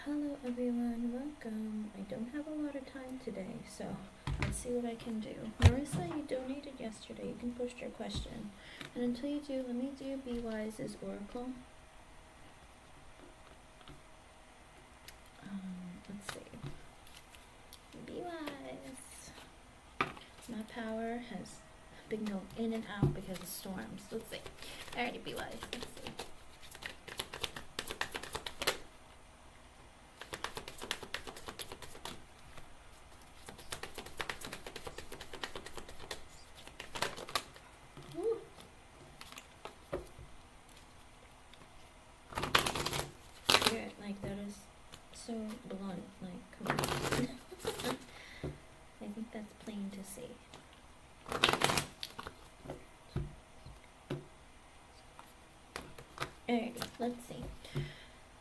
Hello everyone, welcome. I don't have a lot of time today, so let's see what I can do. Marissa, you donated yesterday. You can post your question. And until you do, let me do Be Wise's Oracle. Let's see. Be Wise. My power has been going in and out because of storms. Let's see. Alrighty, Be Wise. Let's see. Like, that is so blunt. Like, come on. I think that's plain to see. Alrighty, let's see.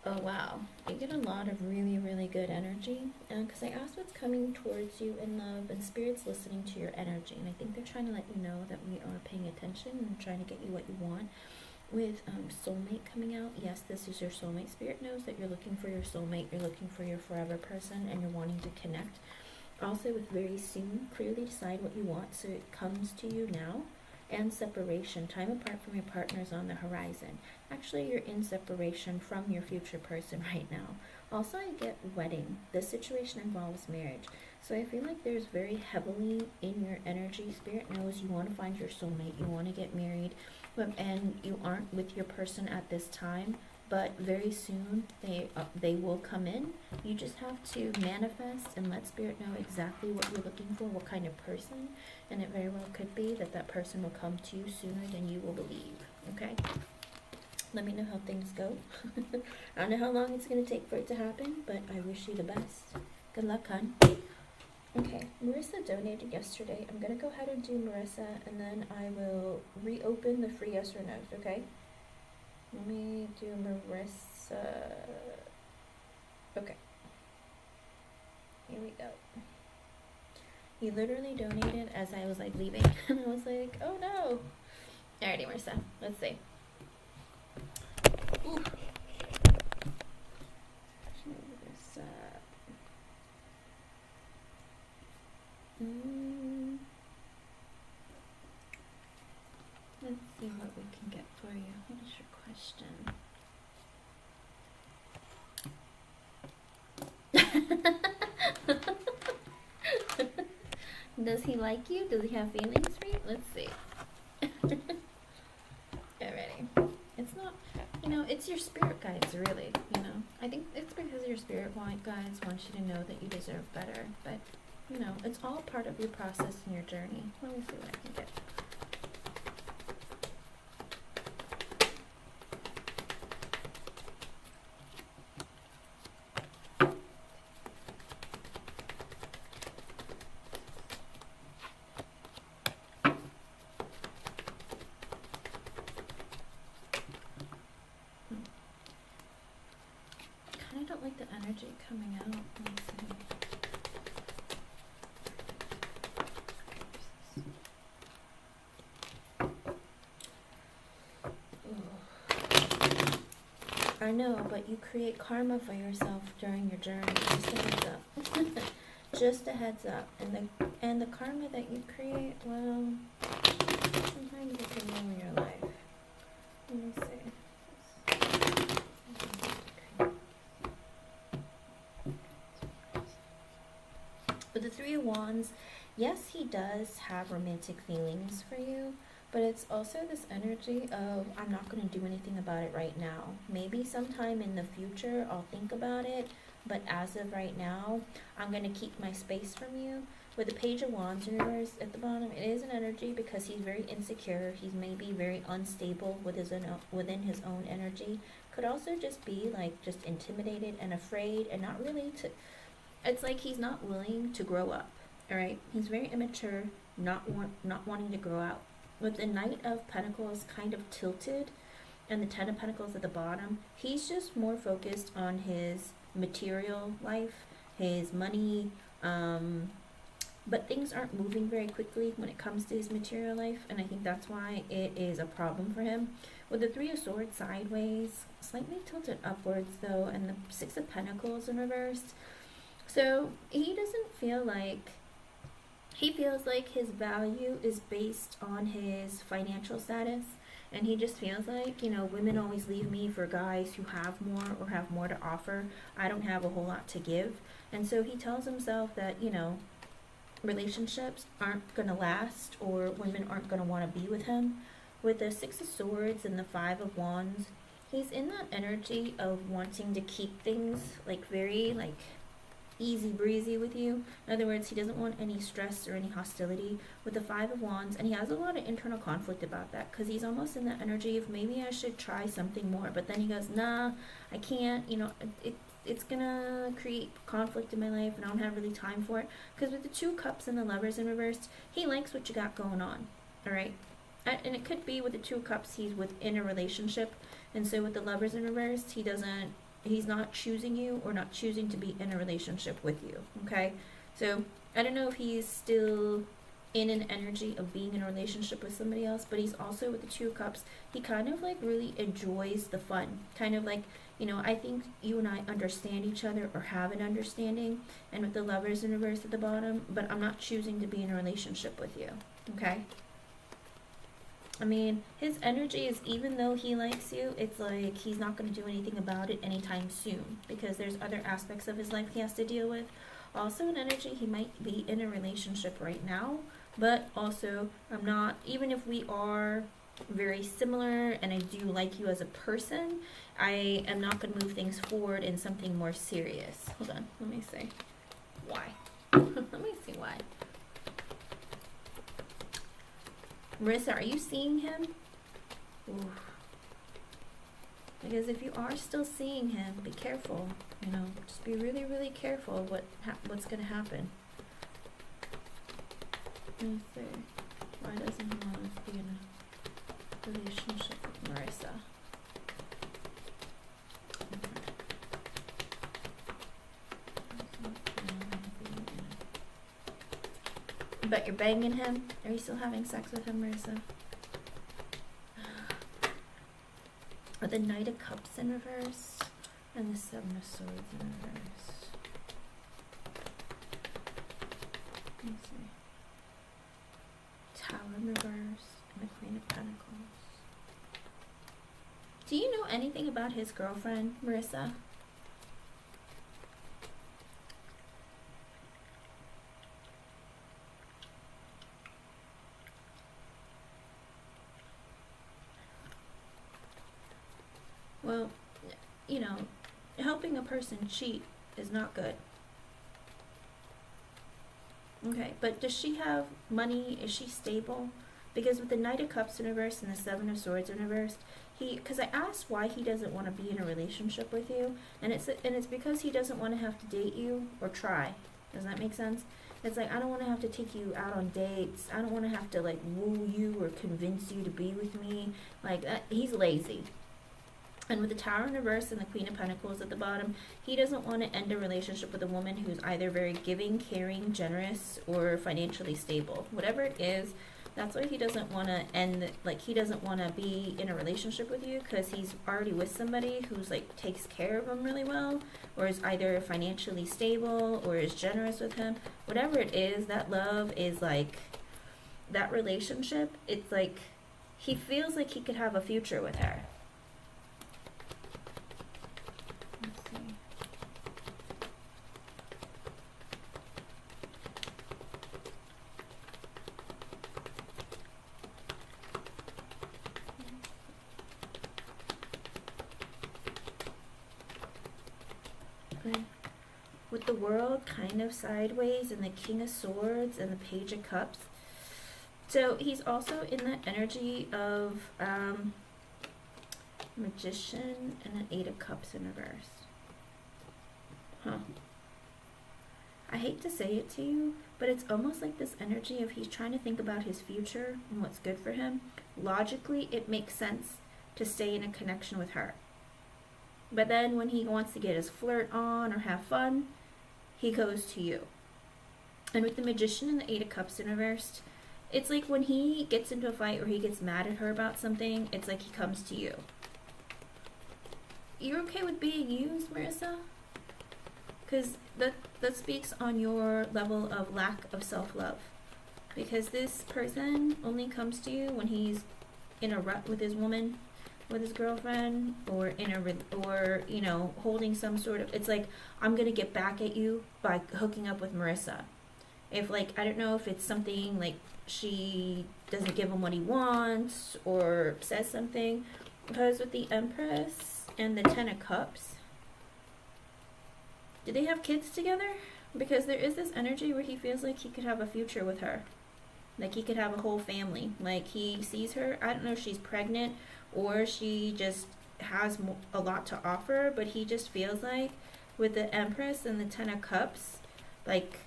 Oh wow, you get a lot of really, really good energy. Because I asked what's coming towards you in love, and Spirit's listening to your energy. And I think they're trying to let you know that we are paying attention and trying to get you what you want. With soulmate coming out, yes, this is your soulmate. Spirit knows that you're looking for your soulmate, you're looking for your forever person, and you're wanting to connect. Also, with very soon, clearly decide what you want so it comes to you now. And separation, time apart from your partner is on the horizon. Actually, you're in separation from your future person right now. Also, I get wedding. This situation involves marriage. So I feel like there's very heavily in your energy. Spirit knows you want to find your soulmate, you want to get married, and you aren't with your person at this time, but very soon they will come in. You just have to manifest and let Spirit know exactly what you're looking for, what kind of person, and it very well could be that that person will come to you sooner than you will believe. Okay, let me know how things go. I don't know how long it's going to take for it to happen, but I wish you the best. Good luck, hon. Okay, Marissa donated yesterday. I'm going to go ahead and do Marissa, and then I will reopen the free yes or no's, okay? Let me do Marissa. Okay. Here we go. He literally donated as I was like leaving, and I was like, oh no. Alrighty, Marissa. Let's see. Ooh. Marissa. Let's see what we can get for you. What is your question? Does he like you? Does he have feelings for you? Let's see. Alrighty. It's not, it's your spirit guides, really, I think it's because your spirit guides want you to know that you deserve better, but, it's all part of your process and your journey. Let me see what I can get. I don't like the energy coming out. Let's see. I know, but you create karma for yourself during your journey. Just a heads up. Just a heads up. And the karma that you create, well, sometimes it can ruin your life. Let me see. With the Three of Wands, yes, he does have romantic feelings for you, but it's also this energy of, I'm not going to do anything about it right now. Maybe sometime in the future I'll think about it, but as of right now, I'm going to keep my space from you. With the Page of Wands in reverse at the bottom, it is an energy because he's very insecure. He's maybe very unstable within his own energy. Could also just be like just intimidated and afraid and not really to... It's like he's not willing to grow up, all right? He's very immature, not wanting to grow out. With the Knight of Pentacles kind of tilted and the Ten of Pentacles at the bottom, he's just more focused on his material life, his money, but things aren't moving very quickly when it comes to his material life, and I think that's why it is a problem for him. With the Three of Swords sideways, slightly tilted upwards though, and the Six of Pentacles in reversed. So he doesn't feel like, he feels like his value is based on his financial status. And he just feels like, women always leave me for guys who have more or have more to offer. I don't have a whole lot to give. And so he tells himself that, relationships aren't going to last, or women aren't going to want to be with him. With the Six of Swords and the Five of Wands, he's in that energy of wanting to keep things very easy breezy with you. In other words, he doesn't want any stress or any hostility with the Five of Wands, and he has a lot of internal conflict about that, because he's almost in that energy of maybe I should try something more, but then he goes, nah, I can't, it's gonna create conflict in my life and I don't have really time for it. Because with the Two Cups and the Lovers in reversed, he likes what you got going on, all right? And it could be with the Two Cups he's within a relationship, and so with the Lovers in reversed, he's not choosing you or not choosing to be in a relationship with you, okay? So I don't know if he's still in an energy of being in a relationship with somebody else, but he's also with the Two Cups, he kind of really enjoys the fun, kind of I think you and I understand each other or have an understanding, and with the Lovers in reverse at the bottom, but I'm not choosing to be in a relationship with you, okay? I mean, his energy is, even though he likes you, it's like he's not going to do anything about it anytime soon, because there's other aspects of his life he has to deal with. Also an energy, he might be in a relationship right now, but also I'm not, even if we are very similar and I do like you as a person, I am not going to move things forward in something more serious. Hold on, let me see why. Let me see why. Marissa, are you seeing him? Ooh. Because if you are still seeing him, be careful. Just be really, really careful what's going to happen. Let me see. Why doesn't he want to be in a relationship with Marissa? But you're banging him? Are you still having sex with him, Marissa? With the Knight of Cups in reverse and the Seven of Swords in reverse. Let me see. Tower in reverse and the Queen of Pentacles. Do you know anything about his girlfriend, Marissa? Well, helping a person cheat is not good. Okay, but does she have money? Is she stable? Because with the Knight of Cups in reverse and the Seven of Swords in reverse, because I asked why he doesn't want to be in a relationship with you, and it's because he doesn't want to have to date you or try. Does that make sense? It's like, I don't want to have to take you out on dates. I don't want to have to woo you or convince you to be with me. He's lazy. And with the Tower in reverse and the Queen of Pentacles at the bottom, he doesn't want to end a relationship with a woman who's either very giving, caring, generous, or financially stable. Whatever it is, that's why he doesn't want to end, he doesn't want to be in a relationship with you, because he's already with somebody who's takes care of him really well, or is either financially stable or is generous with him. Whatever it is, that love is that relationship, it's he feels like he could have a future with her. With the World kind of sideways and the King of Swords and the Page of Cups. So he's also in the energy of Magician and an Eight of Cups in reverse. I hate to say it to you, but it's almost like this energy of he's trying to think about his future and what's good for him. Logically, it makes sense to stay in a connection with her. But then when he wants to get his flirt on or have fun, he goes to you. And with the Magician and the Eight of Cups in reversed, it's like when he gets into a fight or he gets mad at her about something, it's like he comes to you. You're okay with being used, Marissa? Because that speaks on your level of lack of self-love. Because this person only comes to you when he's in a rut with his woman, with his girlfriend, or in a, or you know, holding some sort of, it's like, I'm gonna get back at you by hooking up with Marissa. If, like, I don't know if it's something like she doesn't give him what he wants or says something. Because with the Empress and the Ten of Cups, do they have kids together? Because there is this energy where he feels like he could have a future with her. Like he could have a whole family. Like he sees her, I don't know if she's pregnant or she just has a lot to offer, but he just feels like with the Empress and the Ten of Cups, like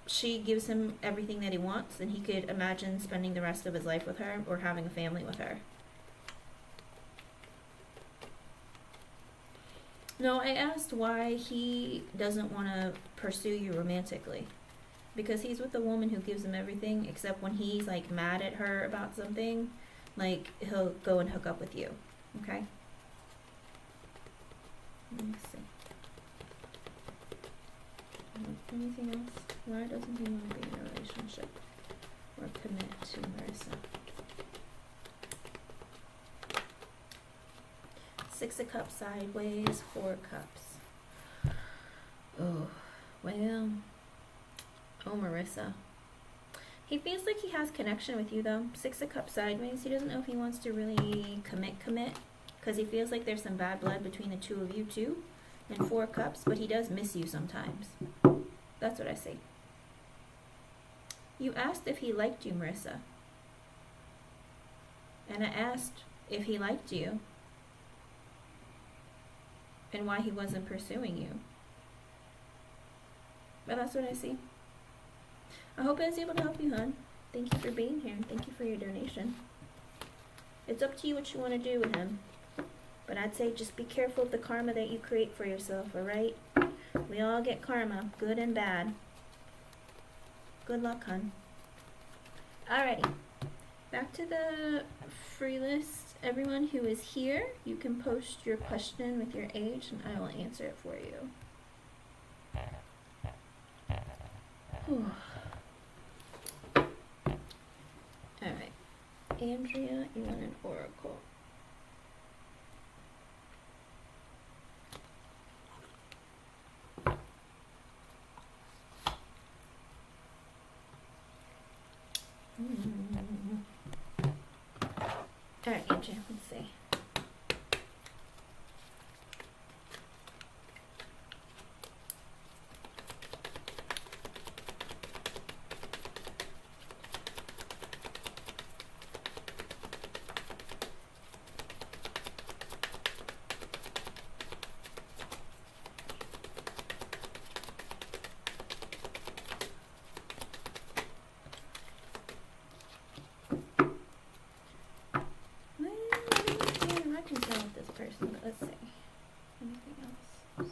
she gives him everything that he wants, and he could imagine spending the rest of his life with her or having a family with her. No, I asked why he doesn't want to pursue you romantically. Because he's with a woman who gives him everything, except when he's like mad at her about something, like he'll go and hook up with you. Okay? Let me see. Anything else? Why doesn't he want to be in a relationship or commit to Marissa? Six of Cups sideways, Four of Cups. Oh, well. Oh, Marissa. He feels like he has connection with you, though. Six of Cups sideways. He doesn't know if he wants to really commit. Because he feels like there's some bad blood between the two of you, too. And Four of Cups. But he does miss you sometimes. That's what I see. You asked if he liked you, Marissa. And I asked if he liked you. And why he wasn't pursuing you. But that's what I see. I hope I was able to help you, hon. Thank you for being here. Thank you for your donation. It's up to you what you want to do with him. But I'd say just be careful of the karma that you create for yourself, alright? We all get karma, good and bad. Good luck, hon. Alrighty. Back to the free list. Everyone who is here, you can post your question with your age and I will answer it for you. Whew. Alright. Andrea, you want an oracle. Alright, Andrea, let's see. Person, but let's see. Anything else?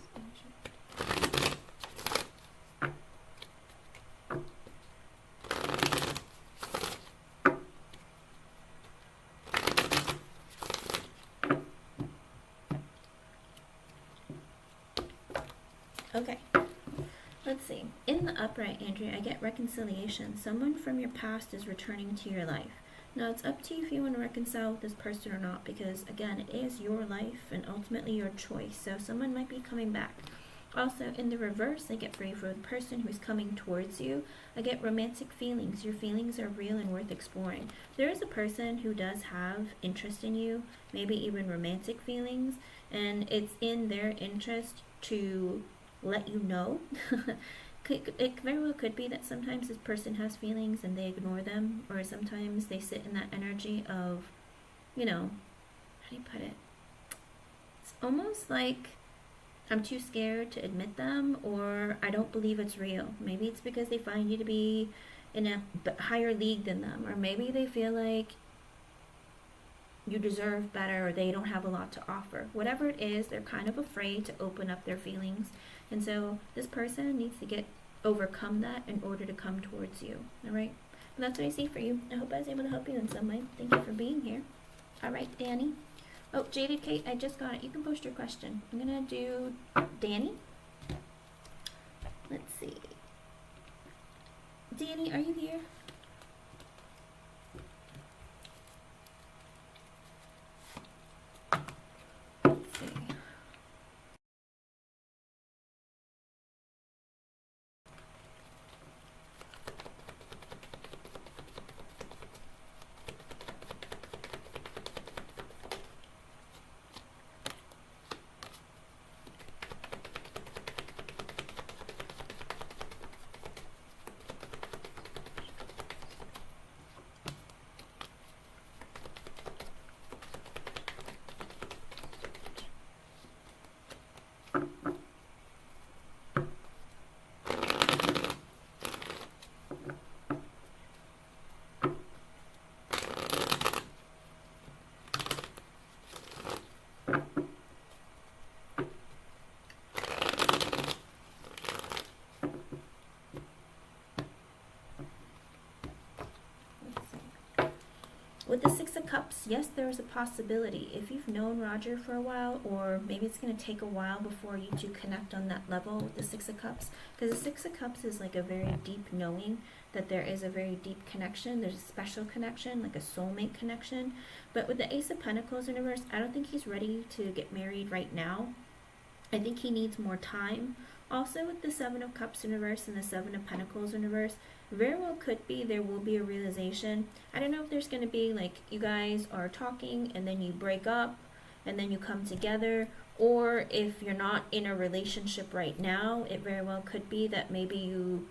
Okay. Let's see. In the upright, Andrea, I get reconciliation. Someone from your past is returning to your life. Now, it's up to you if you want to reconcile with this person or not, because, again, it is your life and ultimately your choice. So someone might be coming back. Also, in the reverse, I get for the person who's coming towards you, I get romantic feelings. Your feelings are real and worth exploring. There is a person who does have interest in you, maybe even romantic feelings, and it's in their interest to let you know. It very well could be that sometimes this person has feelings and they ignore them, or sometimes they sit in that energy of, you know, how do you put it? It's almost like I'm too scared to admit them, or I don't believe it's real. Maybe it's because they find you to be in a higher league than them, or maybe they feel like you deserve better, or they don't have a lot to offer. Whatever it is, they're kind of afraid to open up their feelings. And so this person needs to get overcome that in order to come towards you. All right, and that's what I see for you. I hope I was able to help you in some way. Thank you for being here. All right, Danny. Oh, Jaded Kate, I just got it. You can post your question. I'm gonna do Danny. Let's see. Danny, are you here? Let's see. With the Six of Cups, yes, there is a possibility. If you've known Roger for a while, or maybe it's going to take a while before you two connect on that level with the Six of Cups, because the Six of Cups is like a very deep knowing that there is a very deep connection. There's a special connection, like a soulmate connection. But with the Ace of Pentacles in reverse, I don't think he's ready to get married right now. I think he needs more time. Also with the Seven of Cups in reverse and the Seven of Pentacles in reverse, very well could be there will be a realization. I don't know if there's going to be like you guys are talking and then you break up and then you come together, or if you're not in a relationship right now, it very well could be that maybe you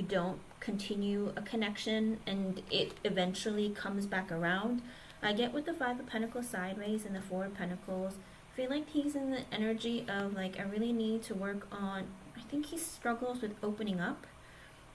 don't continue a connection and it eventually comes back around. I get with the Five of Pentacles sideways and the Four of Pentacles, I feel like he's in the energy of like, I really need to work on, I think he struggles with opening up.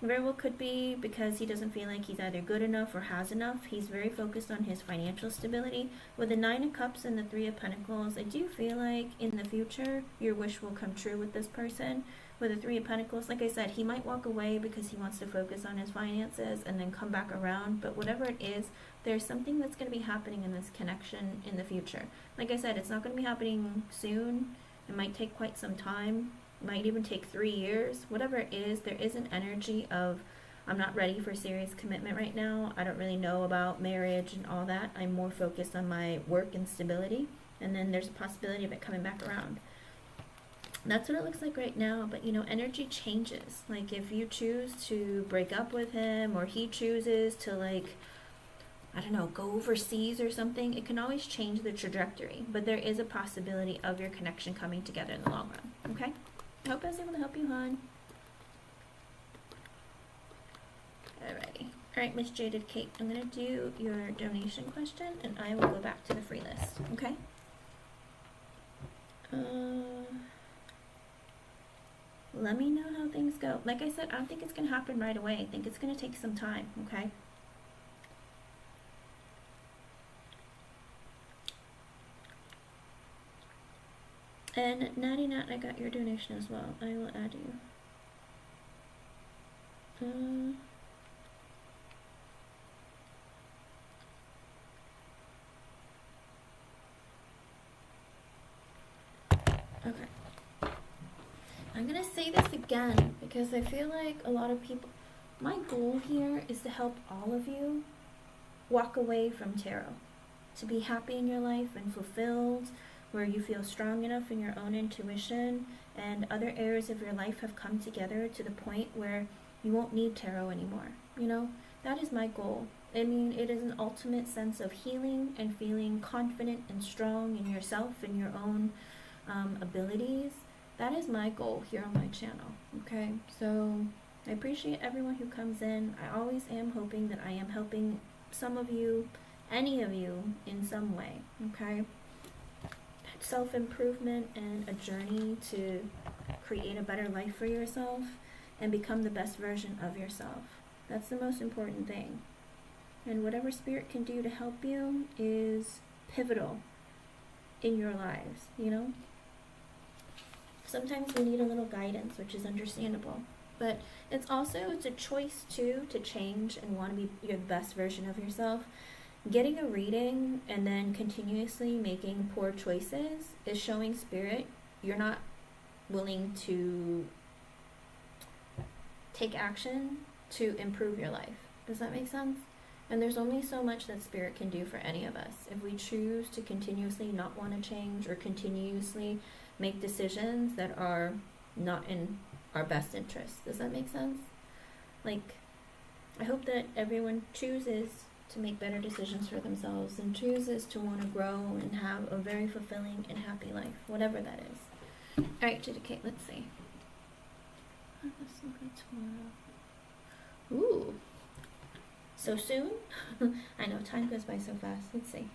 Very well could be because he doesn't feel like he's either good enough or has enough. He's very focused on his financial stability. With the Nine of Cups and the Three of Pentacles, I do feel like in the future your wish will come true with this person. With the Three of Pentacles, like I said, he might walk away because he wants to focus on his finances and then come back around. But whatever it is, there's something that's going to be happening in this connection in the future. Like I said, it's not going to be happening soon. It might take quite some time. Might even take 3 years. Whatever it is, there is an energy of, I'm not ready for serious commitment right now. I don't really know about marriage and all that. I'm more focused on my work and stability. And then there's a possibility of it coming back around. That's what it looks like right now. But you know, energy changes. Like if you choose to break up with him, or he chooses to, like, I don't know, go overseas or something, it can always change the trajectory. But there is a possibility of your connection coming together in the long run. Okay? I hope I was able to help you, hon. Alrighty. Alright, Miss Jaded Kate, I'm going to do your donation question, and I will go back to the free list. Okay? Let me know how things go. Like I said, I don't think it's going to happen right away. I think it's going to take some time. Okay? And Natty Nat, I got your donation as well. I will add you. Okay. I'm gonna say this again because I feel like a lot of people, my goal here is to help all of you walk away from tarot, to be happy in your life and fulfilled, where you feel strong enough in your own intuition and other areas of your life have come together to the point where you won't need tarot anymore. You know, that is my goal. I mean, it is an ultimate sense of healing and feeling confident and strong in yourself and your own abilities. That is my goal here on my channel. Okay, so I appreciate everyone who comes in. I always am hoping that I am helping some of you, any of you, in some way. Okay, self-improvement and a journey to create a better life for yourself and become the best version of yourself. That's the most important thing. And whatever spirit can do to help you is pivotal in your lives, you know? Sometimes we need a little guidance, which is understandable. but it's a choice too to change and want to be your best version of yourself. Getting a reading and then continuously making poor choices is showing spirit you're not willing to take action to improve your life. Does that make sense? And there's only so much that spirit can do for any of us. If we choose to continuously not want to change or continuously make decisions that are not in our best interest. Does that make sense? Like, I hope that everyone chooses to make better decisions for themselves and chooses to want to grow and have a very fulfilling and happy life, whatever that is. Alright, Kate, let's see. Let's look at tomorrow. Ooh. So soon? I know, time goes by so fast. Let's see.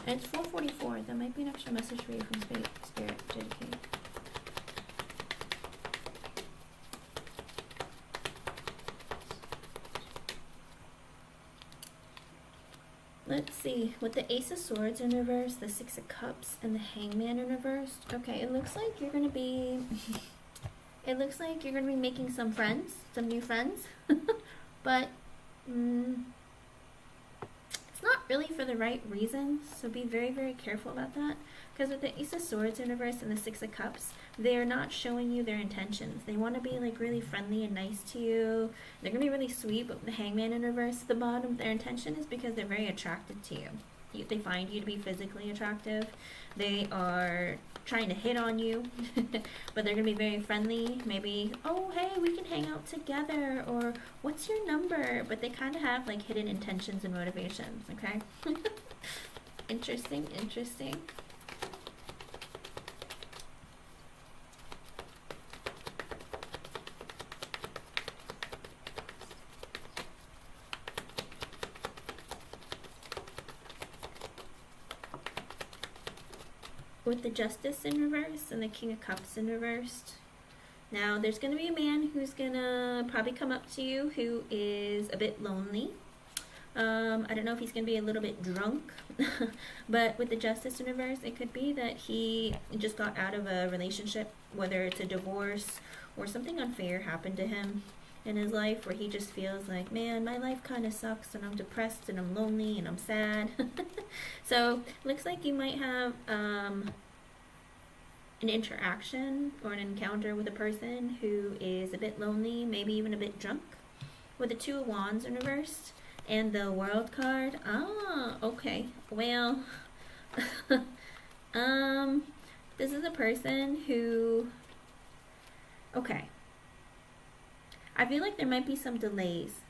And it's 4:44. That might be an extra message for you from Spirit, JK. Let's see. With the Ace of Swords in reverse, the Six of Cups, and the Hangman in reverse. Okay, it looks like you're gonna be. It looks like you're gonna be making some friends, some new friends, but. It's not really for the right reasons, so be very, very careful about that. Because with the Ace of Swords in reverse and the Six of Cups, they are not showing you their intentions. They want to be like really friendly and nice to you. They're going to be really sweet, but with the Hangman in reverse at the bottom, their intention is because they're very attracted to you. They find you to be physically attractive. They are trying to hit on you, but they're going to be very friendly. Maybe, oh, hey, we can hang out together, or what's your number? But they kind of have like hidden intentions and motivations, okay? Interesting, interesting. With the Justice in reverse and the King of Cups in reversed. Now, there's going to be a man who's going to probably come up to you who is a bit lonely. I don't know if he's going to be a little bit drunk, but with the Justice in reverse, it could be that he just got out of a relationship, whether it's a divorce or something unfair happened to him in his life where he just feels like, man, my life kind of sucks and I'm depressed and I'm lonely and I'm sad. So looks like you might have an interaction or an encounter with a person who is a bit lonely, maybe even a bit drunk. With the Two of Wands in reversed and the World card. Ah, okay. Well, this is a person who, okay, I feel like there might be some delays,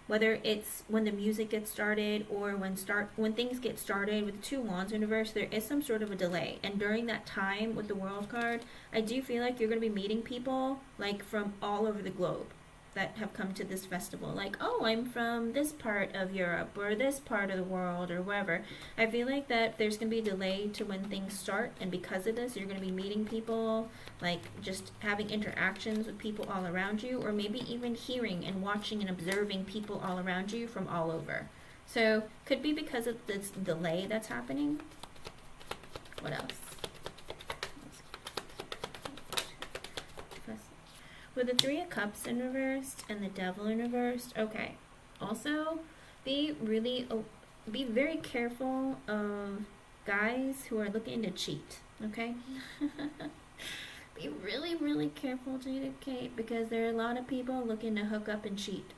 whether it's when the music gets started or when things get started. With the Two Wands in reverse, there is some sort of a delay. And during that time with the World card, I do feel like you're going to be meeting people like from all over the globe that have come to this festival. Like, oh, I'm from this part of Europe or this part of the world or wherever. I feel like that there's going to be a delay to when things start, and because of this, you're going to be meeting people, like just having interactions with people all around you, or maybe even hearing and watching and observing people all around you from all over. So, could be because of this delay that's happening. What else? With the Three of Cups in reversed and the Devil in reversed, okay. Also, be very careful of guys who are looking to cheat, okay? Be really, really careful, Jada Kate, because there are a lot of people looking to hook up and cheat.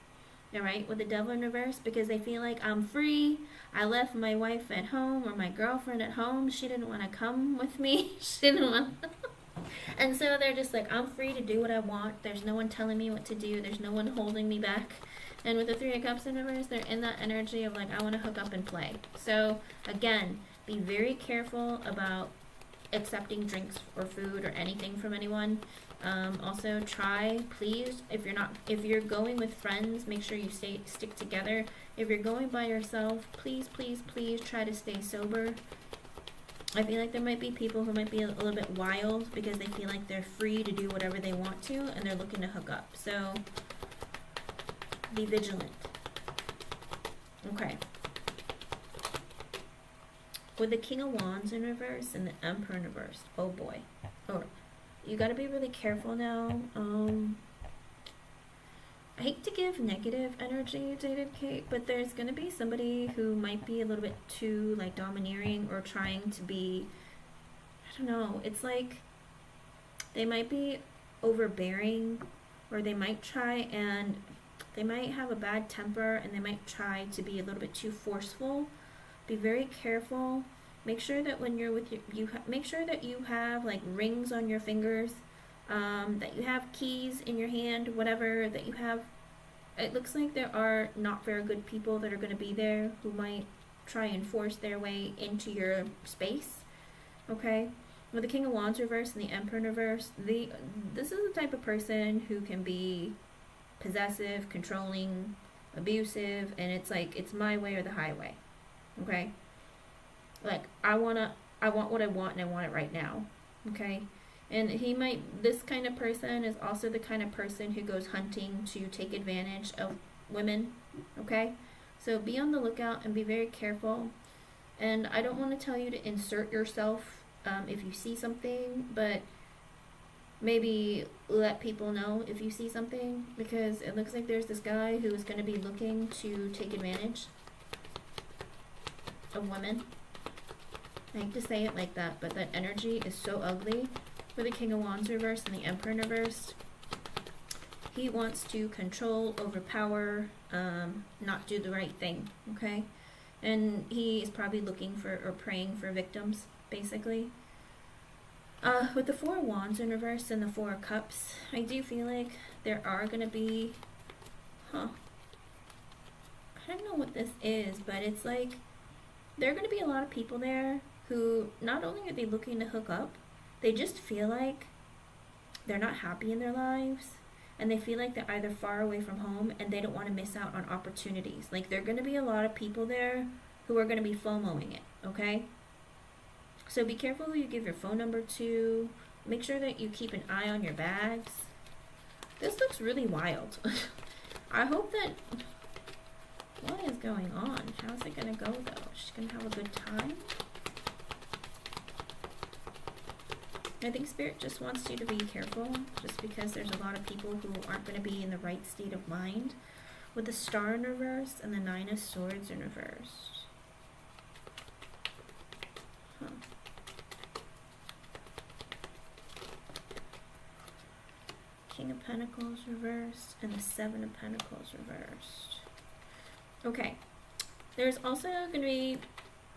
Alright, with the Devil in reverse, because they feel like I'm free. I left my wife at home or my girlfriend at home. She didn't want to come with me. She didn't want And so they're just like, I'm free to do what I want. There's no one telling me what to do. There's no one holding me back. And with the Three of Cups in reverse, they're in that energy of like, I want to hook up and play. So again, be very careful about accepting drinks or food or anything from anyone. Also try, please, if you're going with friends, make sure you stick together. If you're going by yourself, please, please, please try to stay sober. I feel like there might be people who might be a little bit wild because they feel like they're free to do whatever they want to and they're looking to hook up. So Be vigilant. Okay. With the King of Wands in reverse and the Emperor in reverse. Oh boy. Oh, you gotta be really careful now. I hate to give negative energy, Dated Kate, but there's gonna be somebody who might be a little bit too like domineering or trying to be, I don't know, it's like they might be overbearing, or they might try and they might have a bad temper and they might try to be a little bit too forceful. Be very careful. Make sure that when you're with make sure that you have like rings on your fingers, that you have keys in your hand, whatever that you have. It looks like there are not very good people that are going to be there who might try and force their way into your space. Okay? With the King of Wands reverse and the Emperor in reverse, this is the type of person who can be possessive, controlling, abusive, and it's like, it's my way or the highway. Okay? Like, I want what I want and I want it right now. Okay? And this kind of person is also the kind of person who goes hunting to take advantage of women. Okay? So be on the lookout and be very careful. And I don't want to tell you to insert yourself if you see something, but maybe let people know if you see something, because it looks like there's this guy who is going to be looking to take advantage of women. I hate to say it like that, but that energy is so ugly. With the King of Wands reverse and the Emperor in reverse, he wants to control, overpower, not do the right thing, okay? And he is probably looking for or praying for victims, basically. With the Four of Wands in reverse and the Four of Cups, I do feel like there are going to be, I don't know what this is, but it's like there are going to be a lot of people there who not only are they looking to hook up, they just feel like they're not happy in their lives, and they feel like they're either far away from home and they don't want to miss out on opportunities. Like, there are going to be a lot of people there who are going to be FOMOing it, okay? So be careful who you give your phone number to. Make sure that you keep an eye on your bags. This looks really wild. I hope that... What is going on? How's it going to go, though? She's going to have a good time? I think Spirit just wants you to be careful, just because there's a lot of people who aren't going to be in the right state of mind. With the Star in reverse and the Nine of Swords in reverse. King of Pentacles reversed and the Seven of Pentacles reversed. Okay. There's also going to be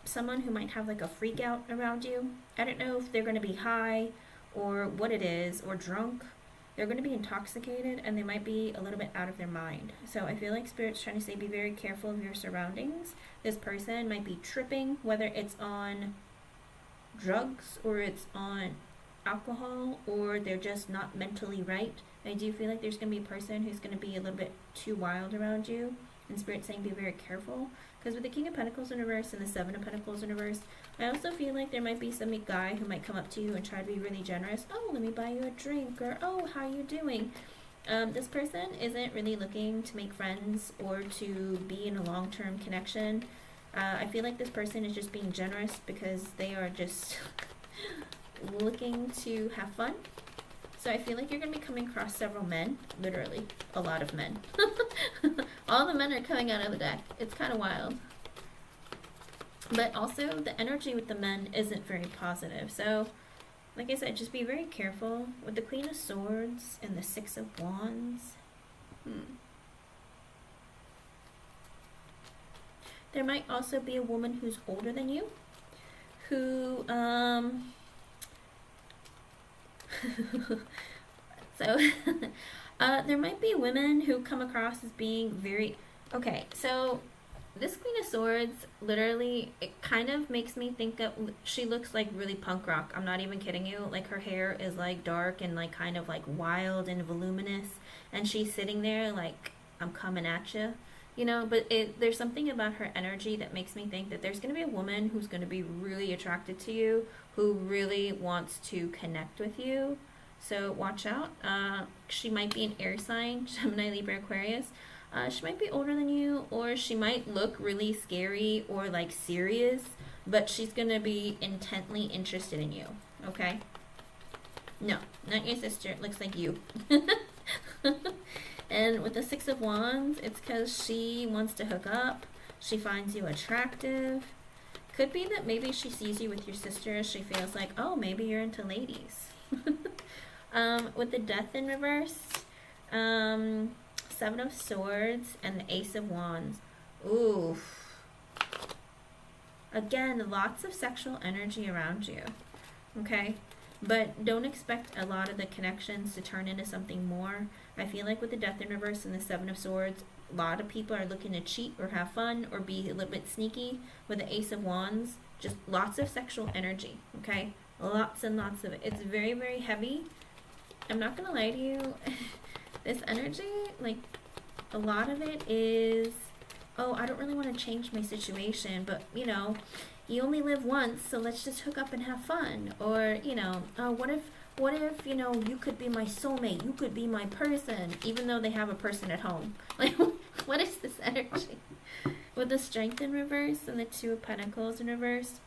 someone who might have like a freak out around you. I don't know if they're going to be high or what it is, or drunk. They're going to be intoxicated and they might be a little bit out of their mind. So I feel like Spirit's trying to say be very careful of your surroundings. This person might be tripping, whether it's on drugs or it's on alcohol, or they're just not mentally right. I do feel like there's going to be a person who's going to be a little bit too wild around you. And Spirit's saying be very careful. Because with the King of Pentacles in reverse and the Seven of Pentacles in reverse, I also feel like there might be some guy who might come up to you and try to be really generous. Oh, let me buy you a drink. Or, oh, how you doing? This person isn't really looking to make friends or to be in a long-term connection. I feel like this person is just being generous because they are just looking to have fun. So I feel like you're going to be coming across several men. Literally, a lot of men. All the men are coming out of the deck. It's kind of wild. But also, the energy with the men isn't very positive. So, like I said, just be very careful. With the Queen of Swords and the Six of Wands. There might also be a woman who's older than you. Who, so, there might be women who come across as being very... Okay, so this Queen of Swords, literally, it kind of makes me think of... She looks like really punk rock. I'm not even kidding you. Like, her hair is, like, dark and, like, kind of, like, wild and voluminous. And she's sitting there, like, I'm coming at you. You know, but there's something about her energy that makes me think that there's going to be a woman who's going to be really attracted to you, who really wants to connect with you. So watch out. She might be an air sign, Gemini, Libra, Aquarius. She might be older than you, or she might look really scary or like serious, but she's gonna be intently interested in you, okay? No, not your sister. It looks like you. And with the Six of Wands, it's because she wants to hook up. She finds you attractive. Could be that maybe she sees you with your sister. She feels like, oh, maybe you're into ladies. With the Death in reverse, Seven of Swords, and the Ace of Wands. Oof. Again, lots of sexual energy around you. Okay? But don't expect a lot of the connections to turn into something more. I feel like with the Death in reverse and the Seven of Swords, a lot of people are looking to cheat or have fun or be a little bit sneaky. With the Ace of Wands, just lots of sexual energy, okay? Lots and lots of it. It's very, very heavy. I'm not going to lie to you. This energy, like, a lot of it is, oh, I don't really want to change my situation, but, you know, you only live once, so let's just hook up and have fun. Or, you know, what if, you know, you could be my soulmate, you could be my person, even though they have a person at home. Like, what is this energy? With the Strength in reverse and the Two of Pentacles in reverse.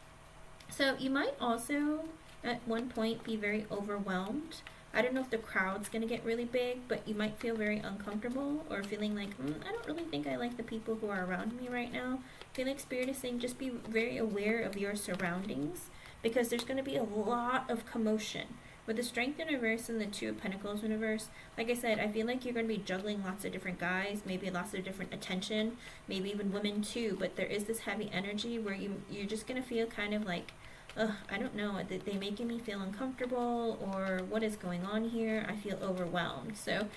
So you might also, at one point, be very overwhelmed. I don't know if the crowd's going to get really big, but you might feel very uncomfortable or feeling like, I don't really think I like the people who are around me right now. I feel like Spirit is saying just be very aware of your surroundings, because there's going to be a lot of commotion. With the Strength in reverse and the Two of Pentacles in reverse, like I said, I feel like you're going to be juggling lots of different guys, maybe lots of different attention, maybe even women too, but there is this heavy energy where you're just going to feel kind of like, I don't know, they're making me feel uncomfortable, or what is going on here? I feel overwhelmed. So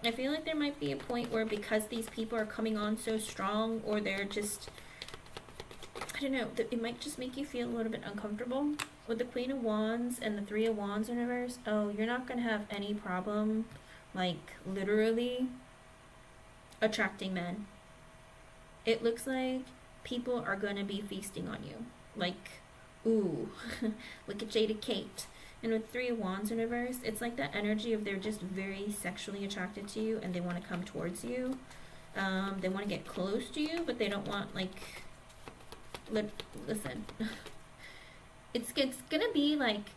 I feel like there might be a point where, because these people are coming on so strong, or they're just, I don't know, it might just make you feel a little bit uncomfortable. With the Queen of Wands and the Three of Wands in reverse, oh, you're not going to have any problem, like, literally attracting men. It looks like people are going to be feasting on you. Like, ooh, look at Jada Kate. And with Three of Wands in reverse, it's like that energy of they're just very sexually attracted to you, and they want to come towards you. They want to get close to you, but they don't want, like, listen. It's gonna be like,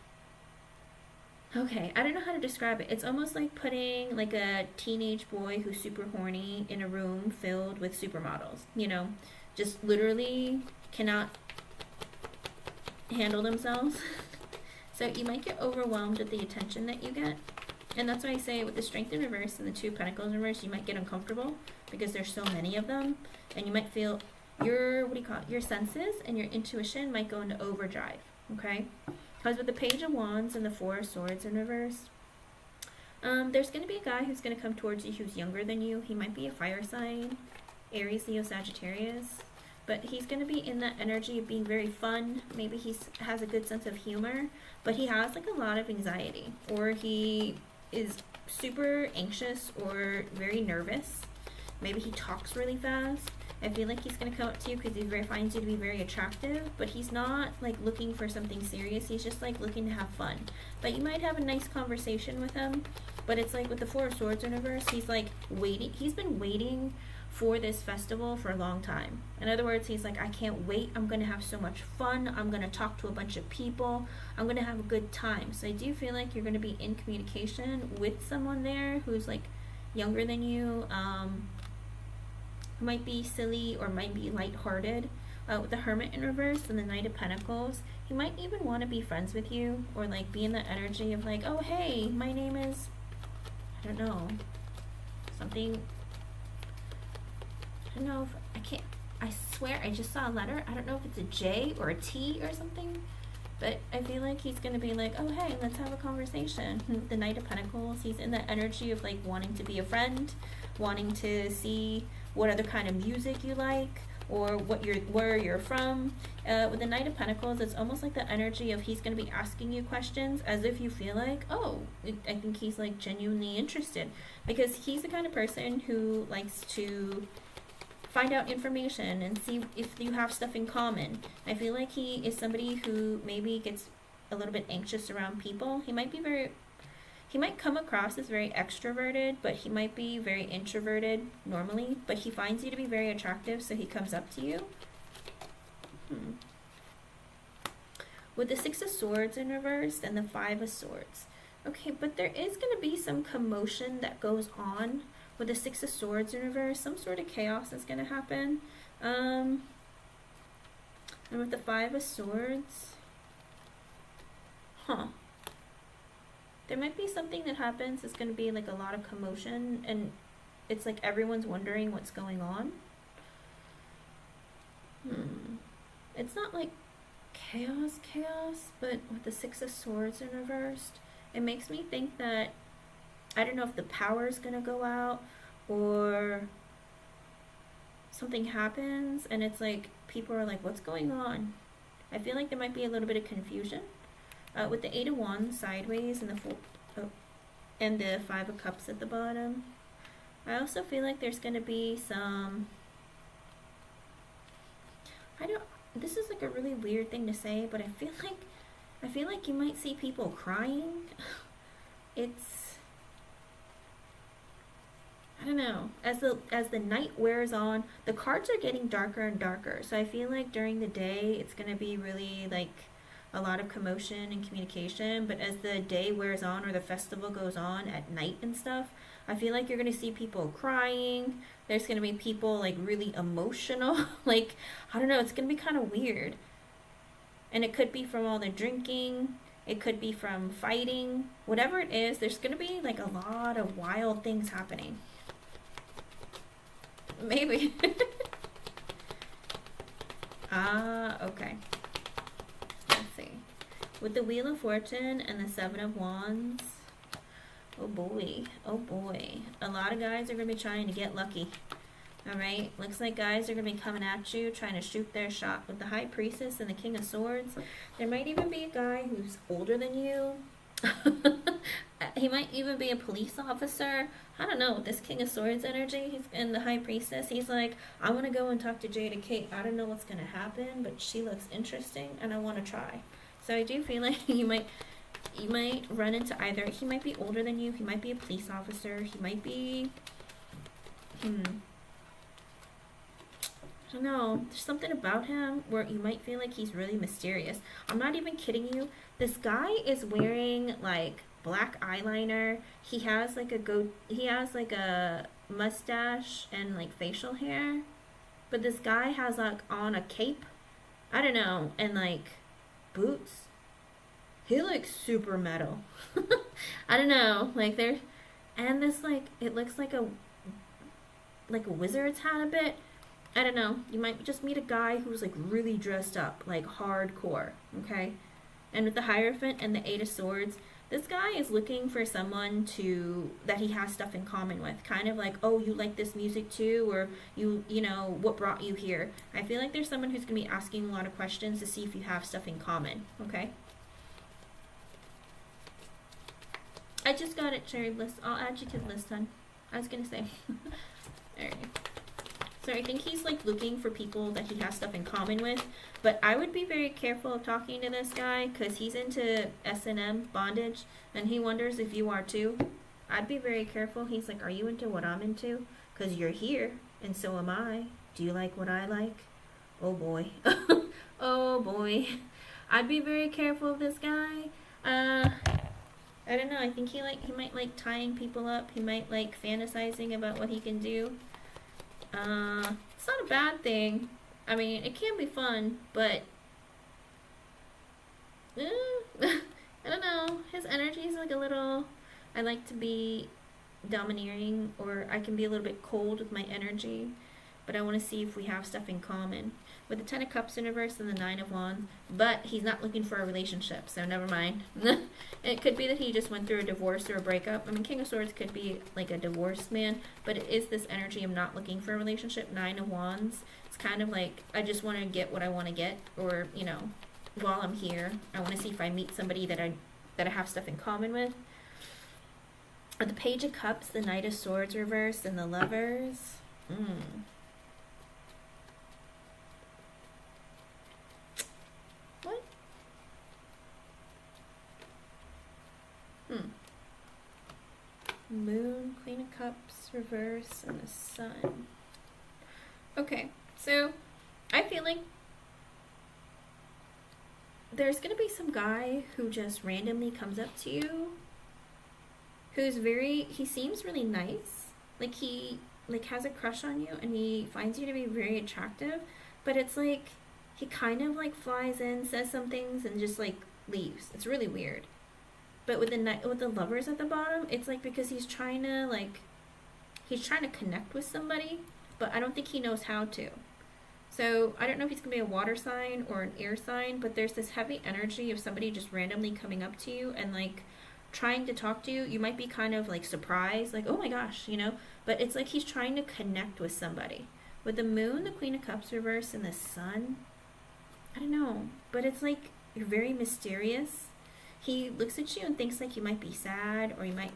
okay, I don't know how to describe it. It's almost like putting like a teenage boy who's super horny in a room filled with supermodels, you know, just literally cannot handle themselves. So you might get overwhelmed at the attention that you get. And that's why I say with the Strength in reverse and the Two of Pentacles in reverse, you might get uncomfortable because there's so many of them, and you might feel your, your senses and your intuition might go into overdrive. Okay, because with the Page of Wands and the Four of Swords in reverse, there's going to be a guy who's going to come towards you who's younger than you. He might be a fire sign, Aries, Leo, Sagittarius, but he's going to be in that energy of being very fun. Maybe he has a good sense of humor, but he has like a lot of anxiety, or he is super anxious or very nervous. Maybe he talks really fast. I feel like he's going to come up to you because he finds you to be very attractive, but he's not like looking for something serious. He's just like looking to have fun. But you might have a nice conversation with him, but it's like with the Four of Swords in reverse, he's like waiting. He's been waiting for this festival for a long time. In other words, he's like, I can't wait. I'm going to have so much fun. I'm going to talk to a bunch of people. I'm going to have a good time. So I do feel like you're going to be in communication with someone there who's like younger than you, who might be silly or might be lighthearted. With the Hermit in reverse and the Knight of Pentacles, he might even want to be friends with you, or like be in the energy of like, oh hey, my name is, I don't know, something, I don't know if, I swear I just saw a letter. I don't know if it's a J or a T or something, but I feel like he's going to be like, oh hey, let's have a conversation. The Knight of Pentacles, he's in the energy of like wanting to be a friend, wanting to see what other kind of music you like, or where you're from. With the Knight of Pentacles, it's almost like the energy of he's going to be asking you questions as if you feel like, oh, I think he's like genuinely interested, because he's the kind of person who likes to find out information and see if you have stuff in common. I feel like he is somebody who maybe gets a little bit anxious around people. He might be very, he might come across as very extroverted, but he might be very introverted normally, but he finds you to be very attractive, so he comes up to you. With the Six of Swords in reverse and the Five of Swords. Okay, but there is going to be some commotion that goes on with the Six of Swords in reverse. Some sort of chaos is going to happen. And with the Five of Swords, there might be something that happens. It's going to be like a lot of commotion, and it's like everyone's wondering what's going on. It's not like chaos, but with the Six of Swords in reversed, it makes me think that, I don't know if the power is going to go out or something happens and it's like people are like, what's going on? I feel like there might be a little bit of confusion. With the Eight of Wands sideways and and the Five of Cups at the bottom, I also feel like there's going to be some, this is like a really weird thing to say, but I feel like you might see people crying. I don't know, as the night wears on, the cards are getting darker and darker, so I feel like during the day it's going to be really like a lot of commotion and communication, but as the day wears on or the festival goes on at night and stuff, I feel like you're going to see people crying. There's going to be people like really emotional. Like, I don't know, it's going to be kind of weird. And it could be from all the drinking. It could be from fighting. Whatever it is, there's going to be like a lot of wild things happening. Maybe. Okay. Let's see. With the Wheel of Fortune and the Seven of Wands, oh boy, a lot of guys are going to be trying to get lucky. Alright, looks like guys are going to be coming at you, trying to shoot their shot. With the High Priestess and the King of Swords, there might even be a guy who's older than you. He might even be a police officer. I don't know, with this King of Swords energy and the High Priestess, he's like, I want to go and talk to Jada Kate. I don't know what's going to happen, but she looks interesting and I want to try. So I do feel like you might run into either, he might be older than you, he might be a police officer, he might be, I don't know, there's something about him where you might feel like he's really mysterious. I'm not even kidding you. This guy is wearing like black eyeliner. He has like a mustache and like facial hair. But this guy has like on a cape, I don't know, and like boots. He looks super metal. I don't know, like there, and this like, it looks like a wizard's hat a bit. I don't know, you might just meet a guy who's like really dressed up, like hardcore, okay? And with the Hierophant and the Eight of Swords, this guy is looking for someone that he has stuff in common with. Kind of like, oh, you like this music too? Or you know, what brought you here? I feel like there's someone who's going to be asking a lot of questions to see if you have stuff in common, okay? I just got it, Cherry Bliss. I'll add you to the list, hon. I was going to say. Alright. So I think he's like looking for people that he has stuff in common with, but I would be very careful of talking to this guy because he's into S&M, bondage, and he wonders if you are too. I'd be very careful. He's like, are you into what I'm into? Because you're here, and so am I. Do you like what I like? Oh boy. Oh boy. I'd be very careful of this guy. I don't know. I think he might like tying people up. He might like fantasizing about what he can do. It's not a bad thing. I mean, it can be fun, but I don't know. His energy is like a little, I like to be domineering, or I can be a little bit cold with my energy, but I want to see if we have stuff in common. With the Ten of Cups in reverse and the Nine of Wands, but he's not looking for a relationship, so never mind. It could be that he just went through a divorce or a breakup. I mean, King of Swords could be like a divorced man, but it is this energy of not looking for a relationship. Nine of Wands, it's kind of like, I just want to get what I want to get, or, you know, while I'm here, I want to see if I meet somebody that I have stuff in common with. The Page of Cups, the Knight of Swords reverse, and the Lovers. What? Cups reverse and the Sun. Okay, so I feel like there's gonna be some guy who just randomly comes up to you, who's he seems really nice, like he has a crush on you, and he finds you to be very attractive, but it's like he kind of like flies in, says some things, and just like leaves. It's really weird. But with the Lovers at the bottom, it's like because he's trying to connect with somebody, but I don't think he knows how to. So I don't know if he's gonna be a water sign or an air sign, but there's this heavy energy of somebody just randomly coming up to you and like trying to talk to you. You might be kind of like surprised, like, oh my gosh, you know, but it's like he's trying to connect with somebody. With the Moon, the Queen of Cups reverse, and the Sun, I don't know, but it's like you're very mysterious. He looks at you and thinks like you might be sad, or you might,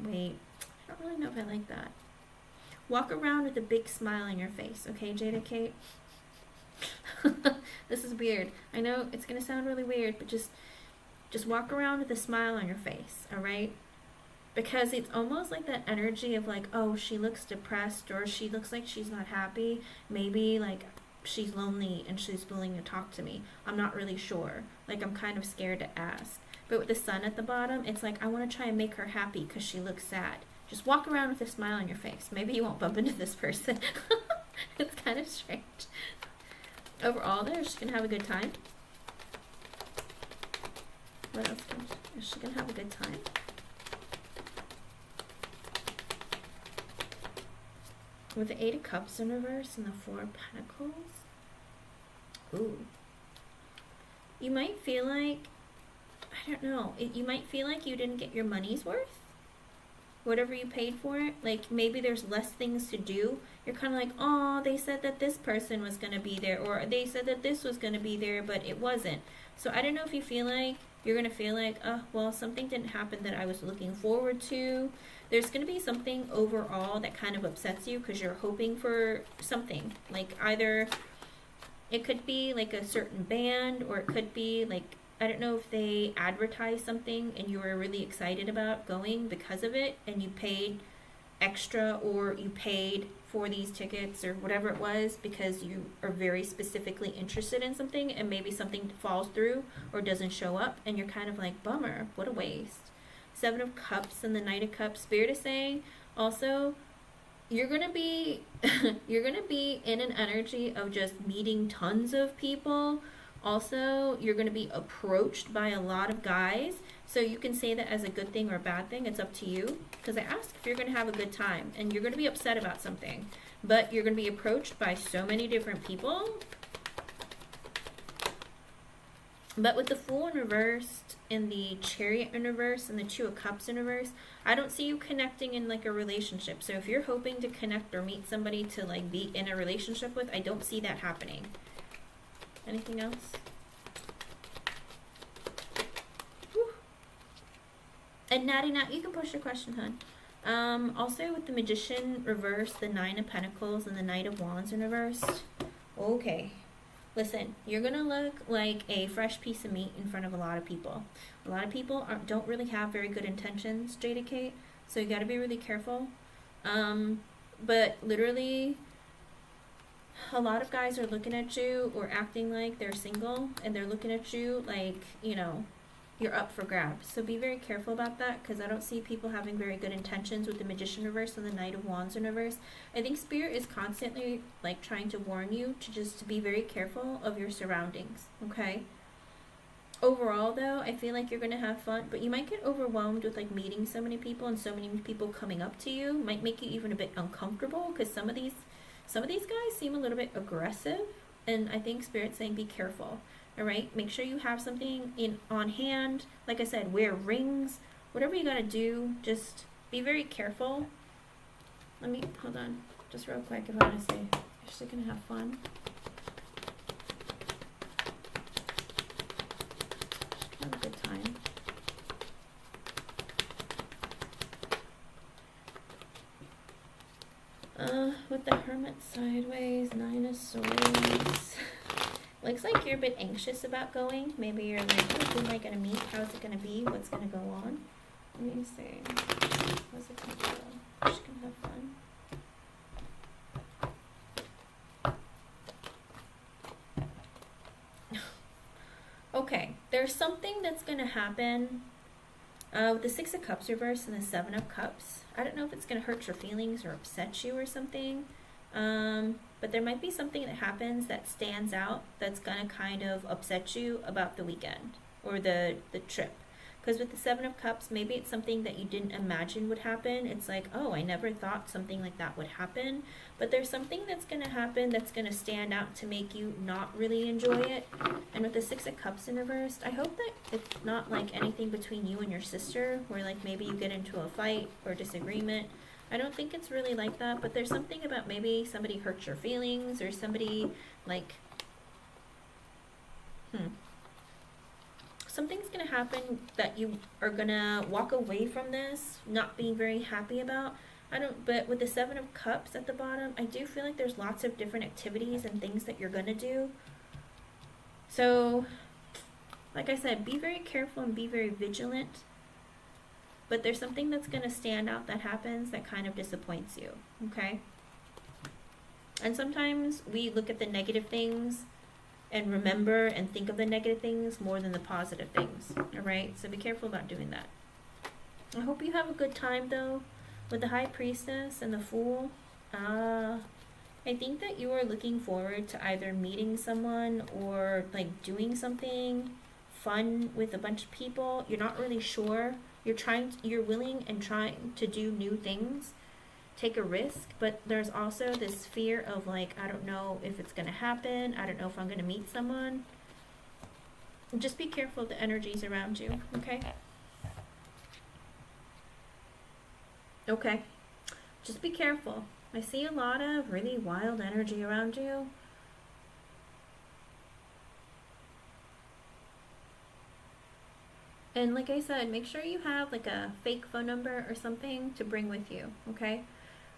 wait, I don't really know if I like that. Walk around with a big smile on your face, okay, Jada Kate? This is weird. I know it's gonna sound really weird, but just walk around with a smile on your face, all right? Because it's almost like that energy of like, oh, she looks depressed, or she looks like she's not happy. Maybe like she's lonely and she's willing to talk to me. I'm not really sure. Like, I'm kind of scared to ask. But with the Sun at the bottom, it's like I want to try and make her happy because she looks sad. Just walk around with a smile on your face. Maybe you won't bump into this person. It's kind of strange. Overall, they're just going to have a good time. What else? Is she going to have a good time? With the Eight of Cups in reverse and the Four of Pentacles. Ooh. You might feel like, I don't know, you might feel like you didn't get your money's worth. Whatever you paid for it. Like, maybe there's less things to do. You're kind of like, oh, they said that this person was going to be there, or they said that this was going to be there, but it wasn't. So I don't know if you feel like, you're going to feel like, oh, well, something didn't happen that I was looking forward to. There's going to be something overall that kind of upsets you because you're hoping for something. Like, either it could be like a certain band, or it could be like, I don't know if they advertised something and you were really excited about going because of it, and you paid extra, or you paid for these tickets or whatever it was because you are very specifically interested in something, and maybe something falls through or doesn't show up, and you're kind of like, bummer, what a waste. Seven of Cups and the Knight of Cups. Spirit is saying also you're gonna be in an energy of just meeting tons of people. Also, you're going to be approached by a lot of guys. So you can say that as a good thing or a bad thing. It's up to you. Because I asked if you're going to have a good time. And you're going to be upset about something. But you're going to be approached by so many different people. But with the Fool in reverse, and the Chariot in reverse, and the Two of Cups in reverse, I don't see you connecting in like a relationship. So if you're hoping to connect or meet somebody to like be in a relationship with, I don't see that happening. Anything else? Whew. And Natty Nat, you can push your question, hon. Also with the Magician reverse, the Nine of Pentacles, and the Knight of Wands in reverse. Okay. Listen, you're going to look like a fresh piece of meat in front of a lot of people. A lot of people don't really have very good intentions, Jada Kate. So you got to be really careful. But literally, a lot of guys are looking at you or acting like they're single, and they're looking at you like, you know, you're up for grabs. So be very careful about that, because I don't see people having very good intentions with the Magician reverse and the Knight of Wands in reverse. I think Spirit is constantly like trying to warn you to be very careful of your surroundings, okay? Overall though, I feel like you're going to have fun, but you might get overwhelmed with like meeting so many people, and so many people coming up to you might make you even a bit uncomfortable, because some of these guys seem a little bit aggressive, and I think Spirit's saying be careful. All right, make sure you have something on hand. Like I said, wear rings, whatever you gotta do. Just be very careful. Hold on, just real quick. If I want to say, you're still gonna have fun. Have a good time. With the Hermit sideways, Nine of Swords. Looks like you're a bit anxious about going. Maybe you're like, oh, who am I gonna meet? How's it gonna be? What's gonna go on? Let me see. What's it gonna go? Just gonna have fun. Okay, there's something that's gonna happen with the Six of Cups reversed and the Seven of Cups. I don't know if it's gonna hurt your feelings or upset you or something, but there might be something that happens that stands out that's gonna kind of upset you about the weekend or the trip. Because with the Seven of Cups, maybe it's something that you didn't imagine would happen. It's like, oh, I never thought something like that would happen. But there's something that's going to happen that's going to stand out to make you not really enjoy it. And with the Six of Cups in reversed, I hope that it's not like anything between you and your sister, where like maybe you get into a fight or disagreement. I don't think it's really like that, but there's something about maybe somebody hurts your feelings or somebody like, something's going to happen that you are going to walk away from this not being very happy about. But with the Seven of Cups at the bottom, I do feel like there's lots of different activities and things that you're going to do. So, like I said, be very careful and be very vigilant. But there's something that's going to stand out that happens that kind of disappoints you, okay? And sometimes we look at the negative things and remember and think of the negative things more than the positive things, all right? So be careful about doing that. I hope you have a good time, though, with the High Priestess and the Fool. I think that you are looking forward to either meeting someone or, like, doing something fun with a bunch of people. You're not really sure. You're willing and trying to do new things, take a risk, but there's also this fear of like, I don't know if it's going to happen. I don't know if I'm going to meet someone. Just be careful of the energies around you, okay? Okay. Just be careful. I see a lot of really wild energy around you. And like I said, make sure you have like a fake phone number or something to bring with you, okay?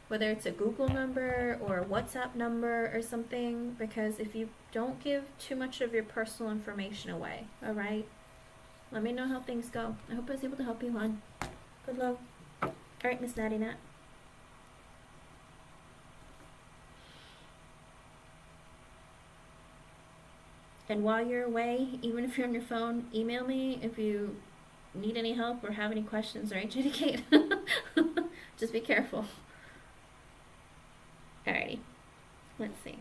Whether it's a Google number or a WhatsApp number or something, because if you don't give too much of your personal information away, all right? Let me know how things go. I hope I was able to help you, hon. Good luck. All right, Miss Natty Nat. And while you're away, even if you're on your phone, email me if you need any help or have any questions or HDK. Just be careful. Alrighty, let's see.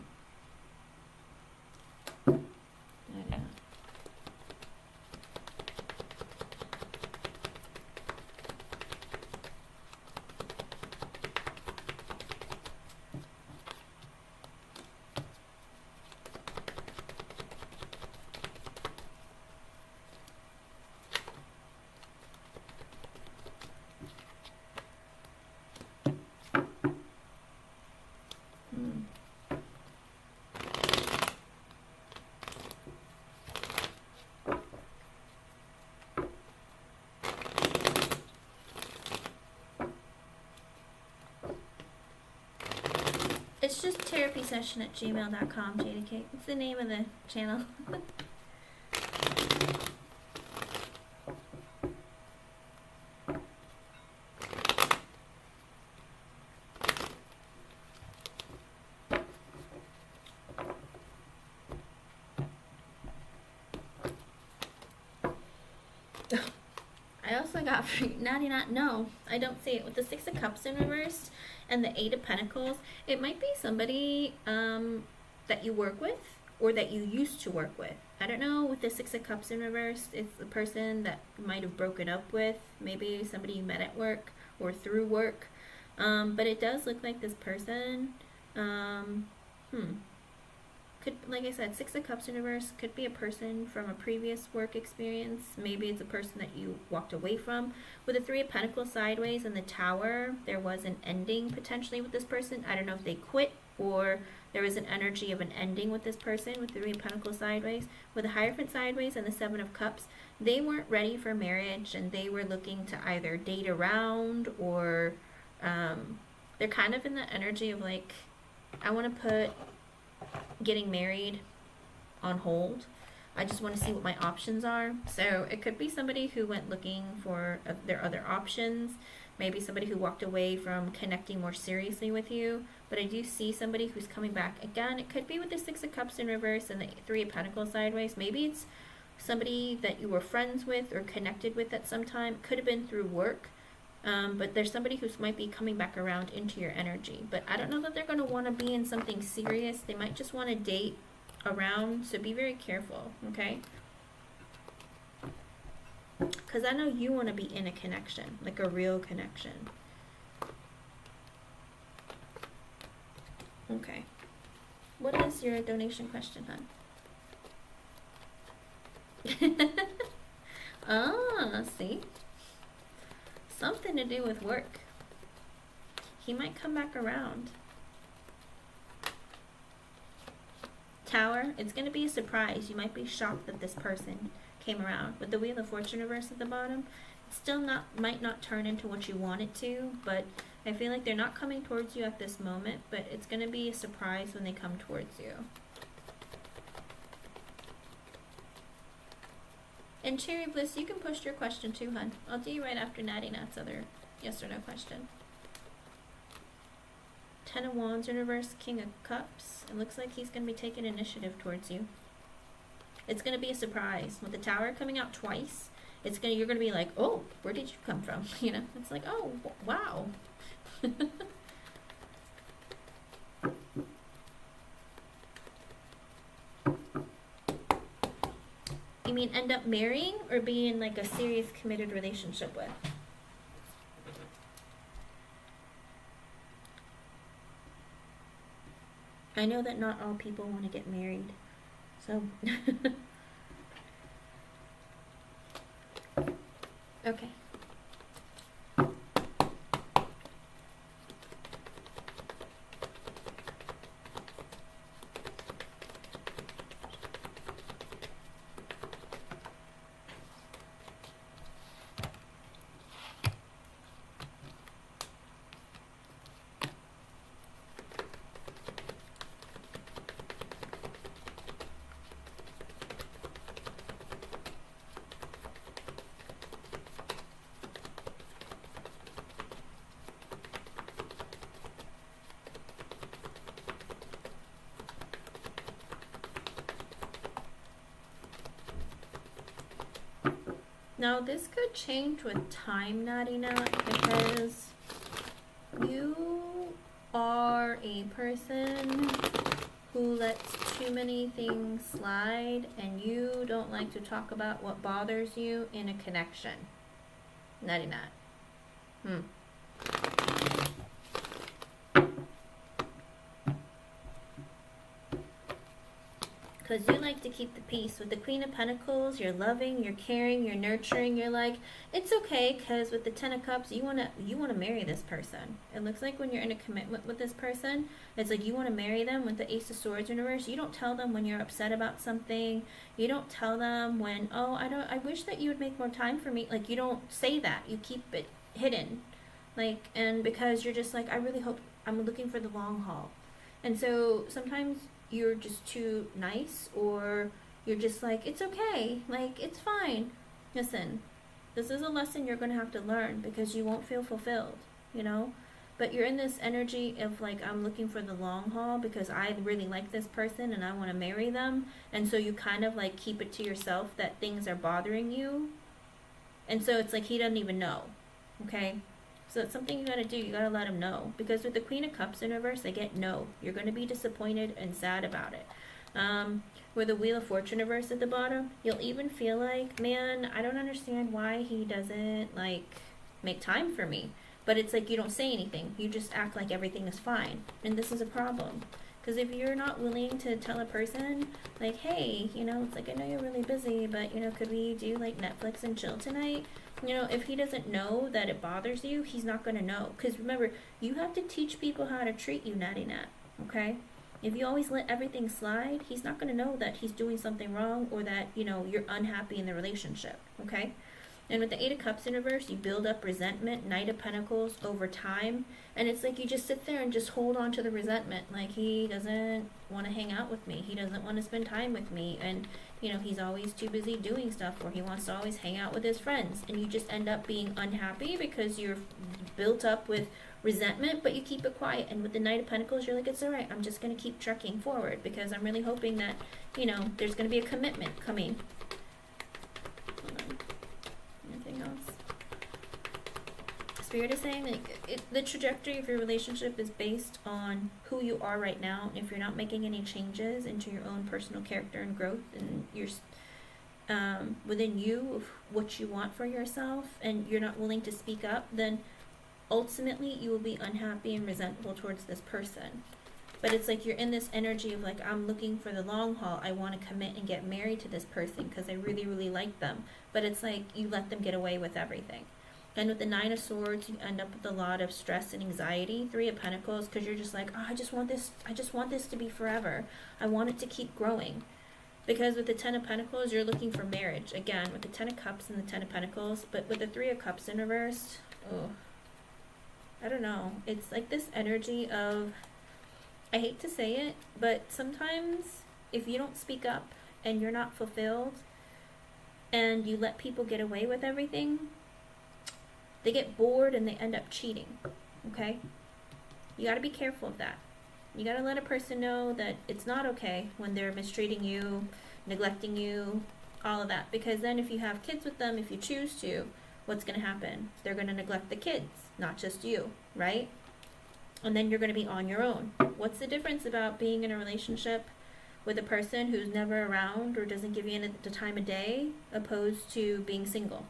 It's just tarotpysession@gmail.com, JDK. It's the name of the channel. I also got Natty Nat. No, I don't see it. With the Six of Cups in reverse and the Eight of Pentacles, it might be somebody that you work with or that you used to work with. I don't know. With the Six of Cups in reverse, it's the person that you might have broken up with. Maybe somebody you met at work or through work. But it does look like this person. Could, like I said, Six of Cups in reverse could be a person from a previous work experience. Maybe it's a person that you walked away from. With the Three of Pentacles sideways and the Tower, there was an ending potentially with this person. I don't know if they quit or there was an energy of an ending with this person with the Three of Pentacles sideways. With the Hierophant sideways and the Seven of Cups, they weren't ready for marriage and they were looking to either date around or they're kind of in the energy of like, I want to put getting married on hold. I just want to see what my options are. So it could be somebody who went looking for their other options. maybe somebody who walked away from connecting more seriously with you. But I do see somebody who's coming back. Again, it could be with the Six of Cups in reverse and the Three of Pentacles sideways. Maybe it's somebody that you were friends with or connected with at some time. Could have been through work. But there's somebody who might be coming back around into your energy. But I don't know that they're going to want to be in something serious. They might just want to date around. So be very careful, okay? Because I know you want to be in a connection, like a real connection. Okay. What is your donation question, hon? Ah, see? Something to do with work. He might come back around. Tower, it's going to be a surprise. You might be shocked that this person came around. With the Wheel of Fortune reverse at the bottom, it still might not turn into what you want it to, but I feel like they're not coming towards you at this moment, but it's going to be a surprise when they come towards you. And Cherry Bliss, you can push your question too, hun. I'll do you right after Natty Nat's other yes or no question. Ten of Wands in reverse, King of Cups. It looks like he's going to be taking initiative towards you. It's going to be a surprise. With the Tower coming out twice, you're going to be like, oh, where did you come from? You know, it's like, oh, wow. You mean end up marrying or be in like a serious committed relationship with? I know that not all people want to get married, so okay. Now this could change with time, Natty Nat, because you are a person who lets too many things slide and you don't like to talk about what bothers you in a connection. Natty Nat. Because you like to keep the peace. With the Queen of Pentacles, you're loving, you're caring, you're nurturing. You're like, it's okay, because with the Ten of Cups, you wanna marry this person. It looks like when you're in a commitment with this person, it's like you want to marry them. With the Ace of Swords in reverse, you don't tell them when you're upset about something. You don't tell them when, oh, I wish that you would make more time for me. Like, you don't say that. You keep it hidden. Like, and because you're just like, I really hope, I'm looking for the long haul. And so sometimes you're just too nice, or you're just like, it's okay, like, it's fine. Listen, this is a lesson you're going to have to learn, because you won't feel fulfilled, you know? But you're in this energy of like, I'm looking for the long haul because I really like this person and I want to marry them. And so you kind of like keep it to yourself that things are bothering you. And so it's like he doesn't even know, okay? So it's something you got to do. You got to let him know. Because with the Queen of Cups in reverse, I get no. You're going to be disappointed and sad about it. With the Wheel of Fortune reverse at the bottom, you'll even feel like, man, I don't understand why he doesn't, like, make time for me. But it's like you don't say anything. You just act like everything is fine. And this is a problem. Because if you're not willing to tell a person, like, hey, you know, it's like, I know you're really busy, but, you know, could we do, like, Netflix and chill tonight? You know, if he doesn't know that it bothers you, he's not going to know. Because remember, you have to teach people how to treat you, Natty Nat, okay? If you always let everything slide, he's not going to know that he's doing something wrong or that, you know, you're unhappy in the relationship, okay? And with the Eight of Cups in reverse, you build up resentment, Knight of Pentacles, over time. And it's like you just sit there and just hold on to the resentment. Like, he doesn't want to hang out with me. He doesn't want to spend time with me. And, you know, he's always too busy doing stuff, or he wants to always hang out with his friends. And you just end up being unhappy because you're built up with resentment, but you keep it quiet. And with the Knight of Pentacles, you're like, it's all right. I'm just going to keep trekking forward because I'm really hoping that, you know, there's going to be a commitment coming. Hold on. Anything else? Spirit is saying like the trajectory of your relationship is based on who you are right now. If you're not making any changes into your own personal character and growth, and you're within you of what you want for yourself, and you're not willing to speak up, then ultimately you will be unhappy and resentful towards this person. But it's like you're in this energy of like, I'm looking for the long haul. I want to commit and get married to this person because I really, really like them. But it's like you let them get away with everything. And with the Nine of Swords, you end up with a lot of stress and anxiety. Three of Pentacles, because you're just like, oh, I just want this to be forever. I want it to keep growing. Because with the Ten of Pentacles, you're looking for marriage. Again, with the Ten of Cups and the Ten of Pentacles. But with the Three of Cups in reverse, oh, I don't know. It's like this energy of, I hate to say it, but sometimes if you don't speak up and you're not fulfilled and you let people get away with everything, they get bored and they end up cheating, okay? You got to be careful of that. You got to let a person know that it's not okay when they're mistreating you, neglecting you, all of that. Because then if you have kids with them, if you choose to, what's going to happen? They're going to neglect the kids, not just you, right? And then you're going to be on your own. What's the difference about being in a relationship with a person who's never around or doesn't give you any the time of day opposed to being single?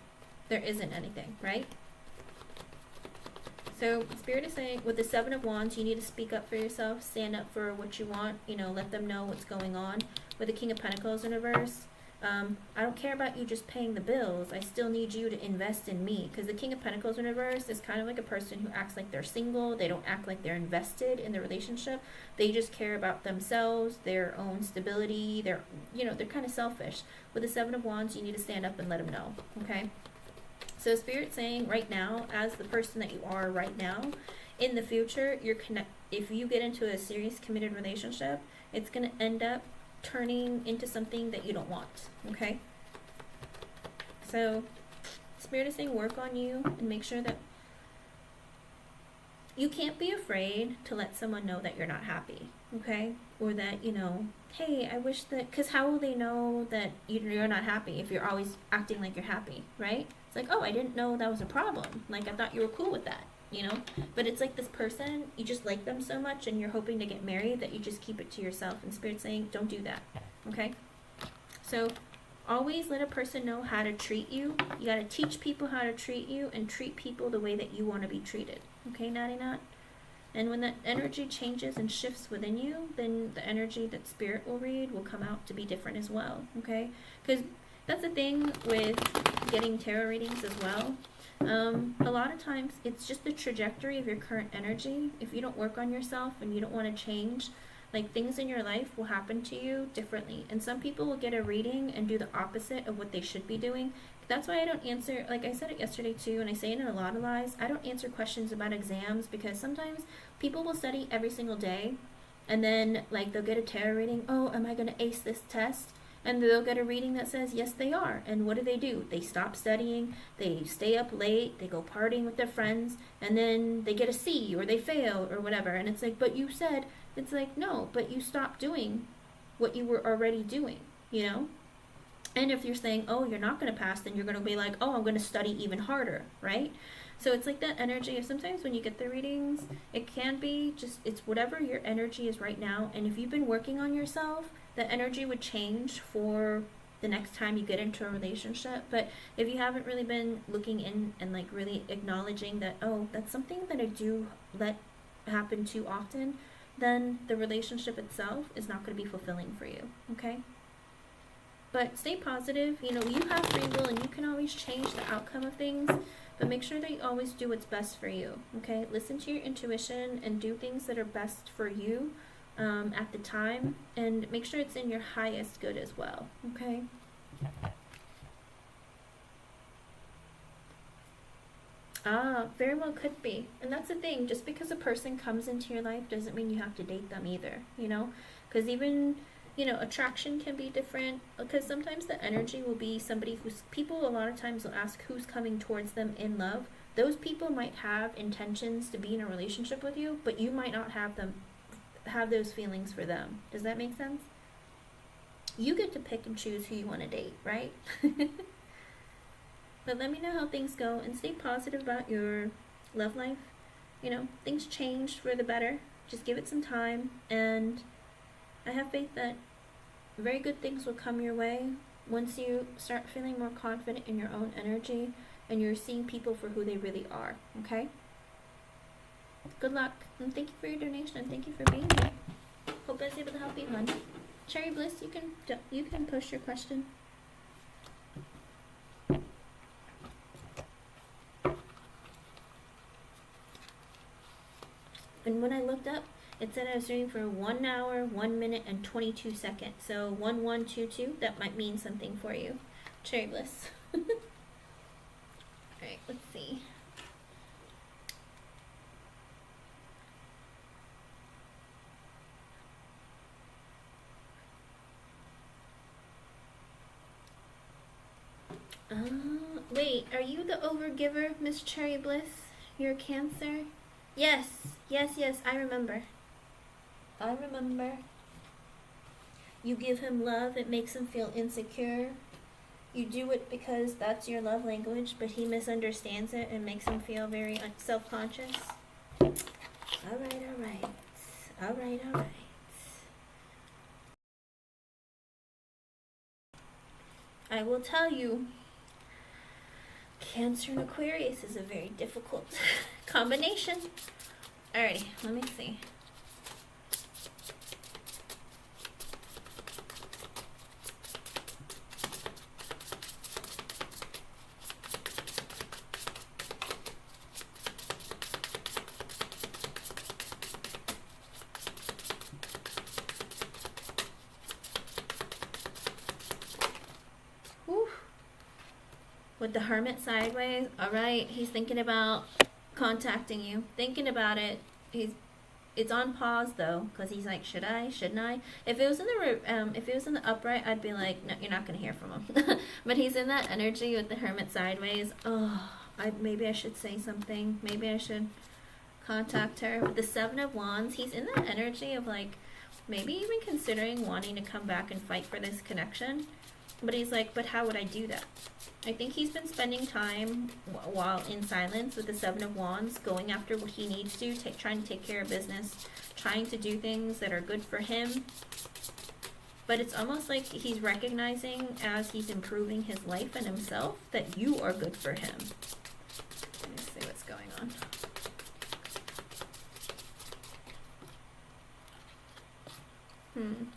There isn't anything, right? So Spirit is saying with the Seven of Wands, you need to speak up for yourself, stand up for what you want, you know, let them know what's going on. With the King of Pentacles in reverse, I don't care about you just paying the bills. I still need you to invest in me. Because the King of Pentacles in reverse is kind of like a person who acts like they're single. They don't act like they're invested in the relationship. They just care about themselves, their own stability. They're kind of selfish. With the Seven of Wands, you need to stand up and let them know, okay? So Spirit's saying right now, as the person that you are right now, in the future, if you get into a serious committed relationship, it's going to end up turning into something that you don't want, okay? So Spirit is saying work on you and make sure that you can't be afraid to let someone know that you're not happy, okay? Or that, you know, hey, I wish that, because how will they know that you're not happy if you're always acting like you're happy, right? It's like, oh, I didn't know that was a problem. Like, I thought you were cool with that, you know? But it's like this person, you just like them so much and you're hoping to get married that you just keep it to yourself. And Spirit's saying, don't do that, okay? So always let a person know how to treat you. You got to teach people how to treat you and treat people the way that you want to be treated. Okay, Natty Nat? And when that energy changes and shifts within you, then the energy that Spirit will read will come out to be different as well, okay? Because that's the thing with getting tarot readings as well. A lot of times it's just the trajectory of your current energy. If you don't work on yourself and you don't want to change, like, things in your life will happen to you differently. And some people will get a reading and do the opposite of what they should be doing. That's why I don't answer, like I said it yesterday too, and I say it in a lot of lies, I don't answer questions about exams because sometimes people will study every single day and then, like, they'll get a tarot reading, oh, am I going to ace this test? And they'll get a reading that says, yes, they are. And what do? They stop studying, they stay up late, they go partying with their friends, and then they get a C or they fail or whatever. And it's like, but you said, it's like, no, but you stopped doing what you were already doing, you know? And if you're saying, oh, you're not going to pass, then you're going to be like, oh, I'm going to study even harder, right? So it's like that energy of sometimes when you get the readings, it can be just, it's whatever your energy is right now. And if you've been working on yourself, the energy would change for the next time you get into a relationship. But if you haven't really been looking in and, like, really acknowledging that, oh, that's something that I do let happen too often, then the relationship itself is not going to be fulfilling for you, okay? But stay positive. You know, you have free will and you can always change the outcome of things, but make sure that you always do what's best for you, okay? Listen to your intuition and do things that are best for you at the time, and make sure it's in your highest good as well, okay? Ah, very well could be. And that's the thing. Just because a person comes into your life doesn't mean you have to date them either, you know? Because even, you know, attraction can be different. Because sometimes the energy will be somebody who's, people a lot of times will ask who's coming towards them in love. Those people might have intentions to be in a relationship with you, but you might not have those feelings for them. Does that make sense? You get to pick and choose who you want to date, right? But let me know how things go and stay positive about your love life. You know, things changed for the better. Just give it some time, and I have faith that very good things will come your way once you start feeling more confident in your own energy and you're seeing people for who they really are, okay? Good luck, and thank you for your donation, and thank you for being here. Hope I was able to help you, hon. Cherry Bliss, you can post your question. And when I looked up, it said I was doing for 1 hour, 1 minute, and 22 seconds. So 1122, that might mean something for you. Cherry Bliss. Alright, let's see. Wait, are you the overgiver, Miss Cherry Bliss? You're a Cancer? Yes, I remember. You give him love, it makes him feel insecure. You do it because that's your love language, but he misunderstands it and makes him feel very self-conscious. Alright. I will tell you, Cancer and Aquarius is a very difficult combination. Alrighty, let me see. With the Hermit sideways, alright, he's thinking about contacting you, thinking about it. It's on pause though, because he's like, should I, shouldn't I? If it was in the upright, I'd be like, no, you're not gonna hear from him. But he's in that energy with the Hermit sideways. Oh, maybe I should say something. Maybe I should contact her. With the Seven of Wands, he's in that energy of like, maybe even considering wanting to come back and fight for this connection. But he's like, but how would I do that? I think he's been spending time while in silence with the Seven of Wands, going after what he needs to, trying to take care of business, trying to do things that are good for him. But it's almost like he's recognizing as he's improving his life and himself that you are good for him. Let me see what's going on.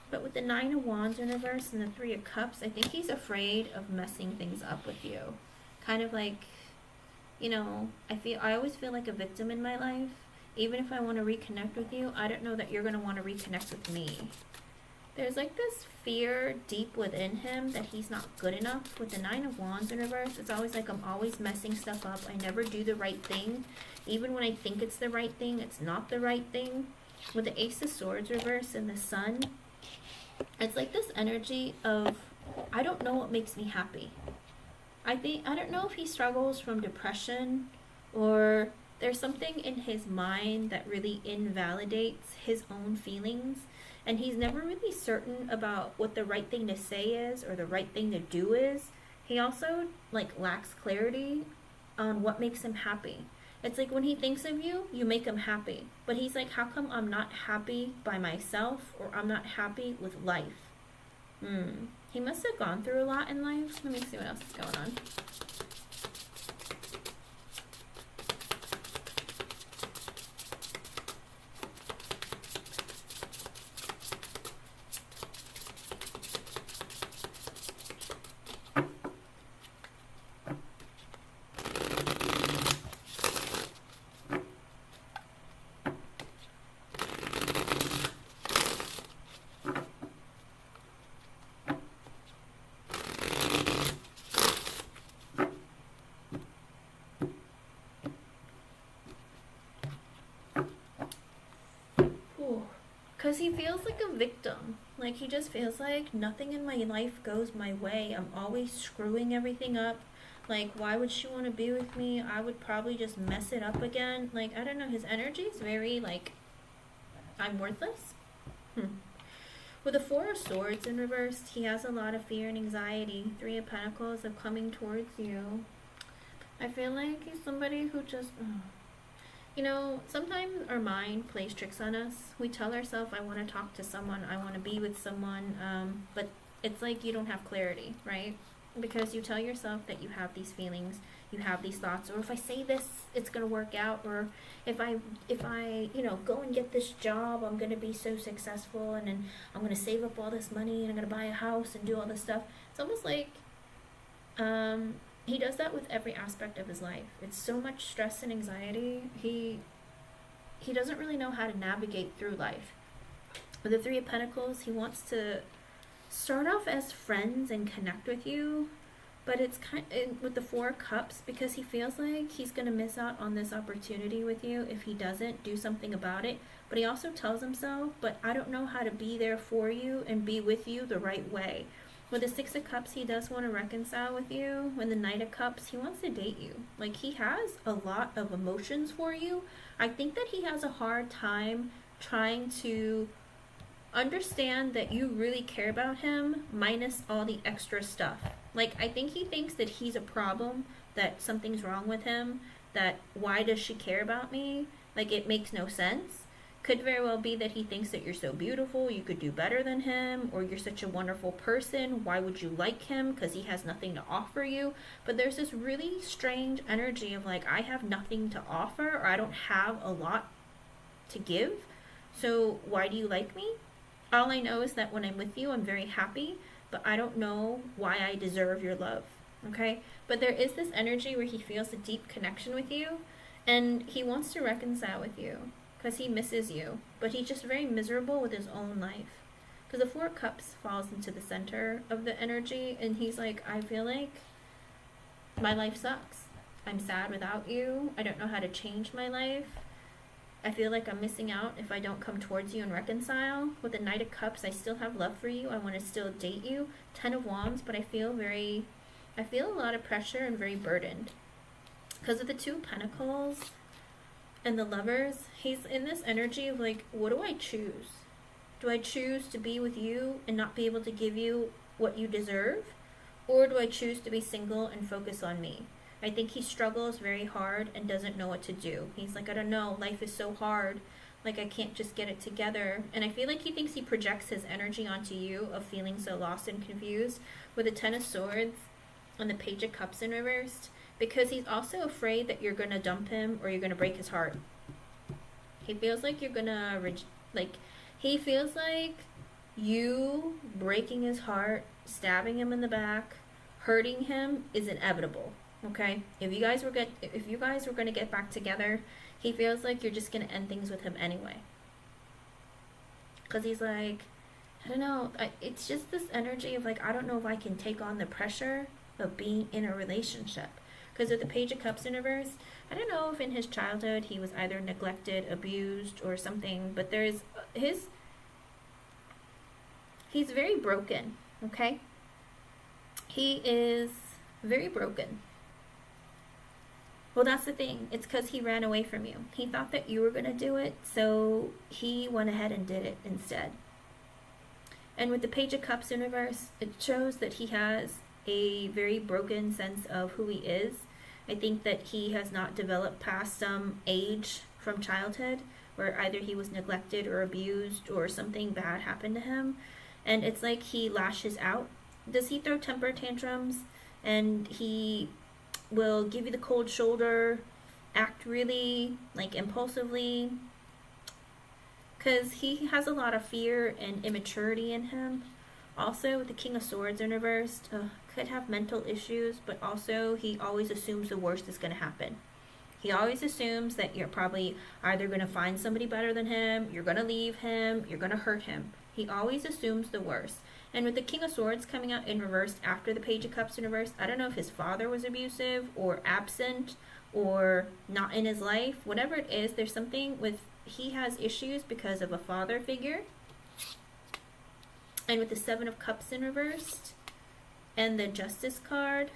But with the Nine of Wands in reverse and the Three of Cups, I think he's afraid of messing things up with you. Kind of like, you know, I always feel like a victim in my life. Even if I want to reconnect with you, I don't know that you're going to want to reconnect with me. There's like this fear deep within him that he's not good enough. With the Nine of Wands in reverse, it's always like I'm always messing stuff up. I never do the right thing. Even when I think it's the right thing, it's not the right thing. With the Ace of Swords reverse and the Sun, it's like this energy of, I don't know what makes me happy. I don't know if he struggles from depression, or there's something in his mind that really invalidates his own feelings, and he's never really certain about what the right thing to say is or the right thing to do is. He also like lacks clarity on what makes him happy. It's like when he thinks of you, you make him happy. But he's like, how come I'm not happy by myself, or I'm not happy with life? He must have gone through a lot in life. Let me see what else is going on. Because he feels like a victim. Like, he just feels like nothing in my life goes my way. I'm always screwing everything up. Like, why would she want to be with me? I would probably just mess it up again. Like, I don't know. His energy is very, like, I'm worthless. With the Four of Swords in reverse, he has a lot of fear and anxiety. Three of Pentacles of coming towards you. I feel like he's somebody who just... You know, sometimes our mind plays tricks on us. We tell ourselves, I want to talk to someone, I want to be with someone, but it's like you don't have clarity, right? Because you tell yourself that you have these feelings, you have these thoughts, or if I say this, it's going to work out, or if I, you know, go and get this job, I'm going to be so successful, and then I'm going to save up all this money, and I'm going to buy a house and do all this stuff. It's almost like, he does that with every aspect of his life. It's so much stress and anxiety. He doesn't really know how to navigate through life. With the Three of Pentacles, he wants to start off as friends and connect with you, but it's kind of with the Four of Cups, because he feels like he's going to miss out on this opportunity with you if he doesn't do something about it. But he also tells himself, but I don't know how to be there for you and be with you the right way. With the Six of Cups, he does want to reconcile with you. With the Knight of Cups, he wants to date you. Like, he has a lot of emotions for you. I think that he has a hard time trying to understand that you really care about him, minus all the extra stuff. Like, I think he thinks that he's a problem, that something's wrong with him, that why does she care about me? Like, it makes no sense. Could very well be that he thinks that you're so beautiful, you could do better than him, or you're such a wonderful person, why would you like him? Because he has nothing to offer you. But there's this really strange energy of like, I have nothing to offer, or I don't have a lot to give, so why do you like me? All I know is that when I'm with you, I'm very happy, but I don't know why I deserve your love, okay? But there is this energy where he feels a deep connection with you, and he wants to reconcile with you, because he misses you, but he's just very miserable with his own life. Because the Four of Cups falls into the center of the energy, and he's like, I feel like my life sucks. I'm sad without you. I don't know how to change my life. I feel like I'm missing out if I don't come towards you and reconcile. With the Knight of Cups, I still have love for you. I want to still date you. 10 of Wands, but I feel a lot of pressure and very burdened. Because of the Two of Pentacles and the Lovers, he's in this energy of like, what do I choose? Do I choose to be with you and not be able to give you what you deserve? Or do I choose to be single and focus on me? I think he struggles very hard and doesn't know what to do. He's like, I don't know, life is so hard. Like, I can't just get it together. And I feel like he thinks he projects his energy onto you of feeling so lost and confused. With the Ten of Swords and the Page of Cups in reversed, because he's also afraid that you're going to dump him or you're going to break his heart. He feels like you're going to, he feels like you breaking his heart, stabbing him in the back, hurting him is inevitable, okay? If you guys were going to get back together, he feels like you're just going to end things with him anyway. Because he's like, I don't know, it's just this energy of like, I don't know if I can take on the pressure of being in a relationship. Because with the Page of Cups in reverse, I don't know if in his childhood he was either neglected, abused, or something, but he's very broken, okay? He is very broken. Well, that's the thing. It's because he ran away from you. He thought that you were going to do it, so he went ahead and did it instead. And with the Page of Cups in reverse, it shows that he has a very broken sense of who he is. I think that he has not developed past some age from childhood where either he was neglected or abused or something bad happened to him. And it's like he lashes out. Does he throw temper tantrums? And he will give you the cold shoulder, act really like impulsively, because he has a lot of fear and immaturity in him. Also, with the King of Swords in reversed, could have mental issues, but also he always assumes the worst is going to happen. He always assumes that you're probably either going to find somebody better than him, you're going to leave him, you're going to hurt him. He always assumes the worst. And with the King of Swords coming out in reverse after the Page of Cups in reverse, I don't know if his father was abusive or absent or not in his life. Whatever it is, there's something with, he has issues because of a father figure. And with the Seven of Cups in reversed and the Justice card,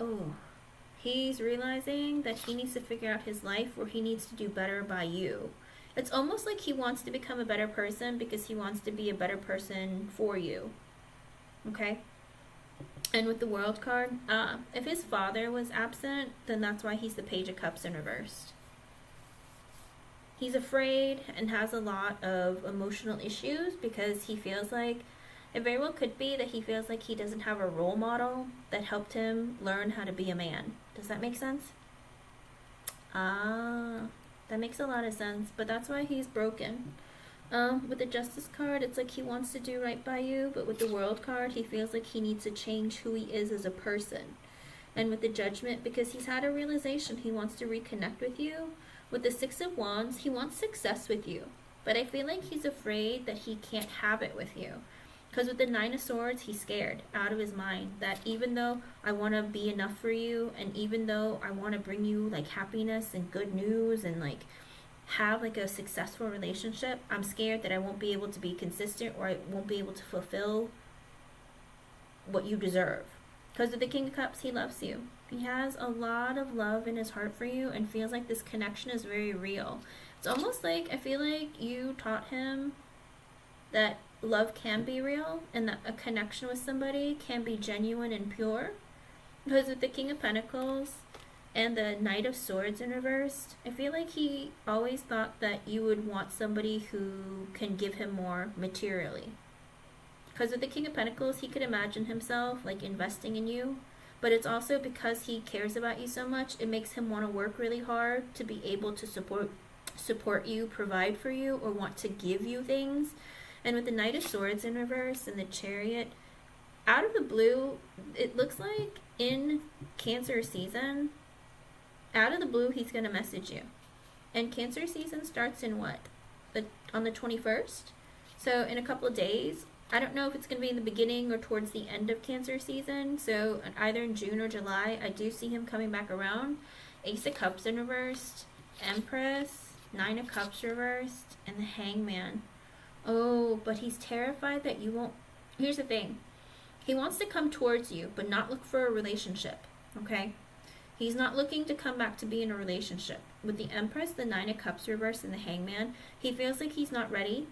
oh, he's realizing that he needs to figure out his life where he needs to do better by you. It's almost like he wants to become a better person because he wants to be a better person for you. Okay? And with the World card, if his father was absent, then that's why he's the Page of Cups in reversed. He's afraid and has a lot of emotional issues because he feels like, it very well could be that he feels like he doesn't have a role model that helped him learn how to be a man. Does that make sense? That makes a lot of sense, but that's why he's broken. With the Justice card, it's like he wants to do right by you, but with the World card, he feels like he needs to change who he is as a person. And with the Judgment, because he's had a realization, he wants to reconnect with you. With the Six of Wands, he wants success with you, but I feel like he's afraid that he can't have it with you. Because with the Nine of Swords, he's scared out of his mind that even though I want to be enough for you, and even though I want to bring you like happiness and good news and like have like a successful relationship, I'm scared that I won't be able to be consistent, or I won't be able to fulfill what you deserve. Because with the King of Cups, he loves you. He has a lot of love in his heart for you and feels like this connection is very real. It's almost like I feel like you taught him that love can be real and that a connection with somebody can be genuine and pure. Because with the King of Pentacles and the Knight of Swords in reversed, I feel like he always thought that you would want somebody who can give him more materially. Because with the King of Pentacles, he could imagine himself like investing in you, but it's also because he cares about you so much, it makes him want to work really hard to be able to support you, provide for you, or want to give you things. And with the Knight of Swords in reverse and the Chariot, out of the blue, it looks like in Cancer season, out of the blue, he's going to message you. And Cancer season starts in what? On the 21st? So in a couple of days. I don't know if it's going to be in the beginning or towards the end of Cancer season. So either in June or July, I do see him coming back around. Ace of Cups in reversed, Empress, Nine of Cups reversed, and the Hangman. Oh, but he's terrified that you won't. Here's the thing. He wants to come towards you, but not look for a relationship. Okay? He's not looking to come back to be in a relationship. With the Empress, the Nine of Cups reversed, and the Hangman, he feels like he's not ready.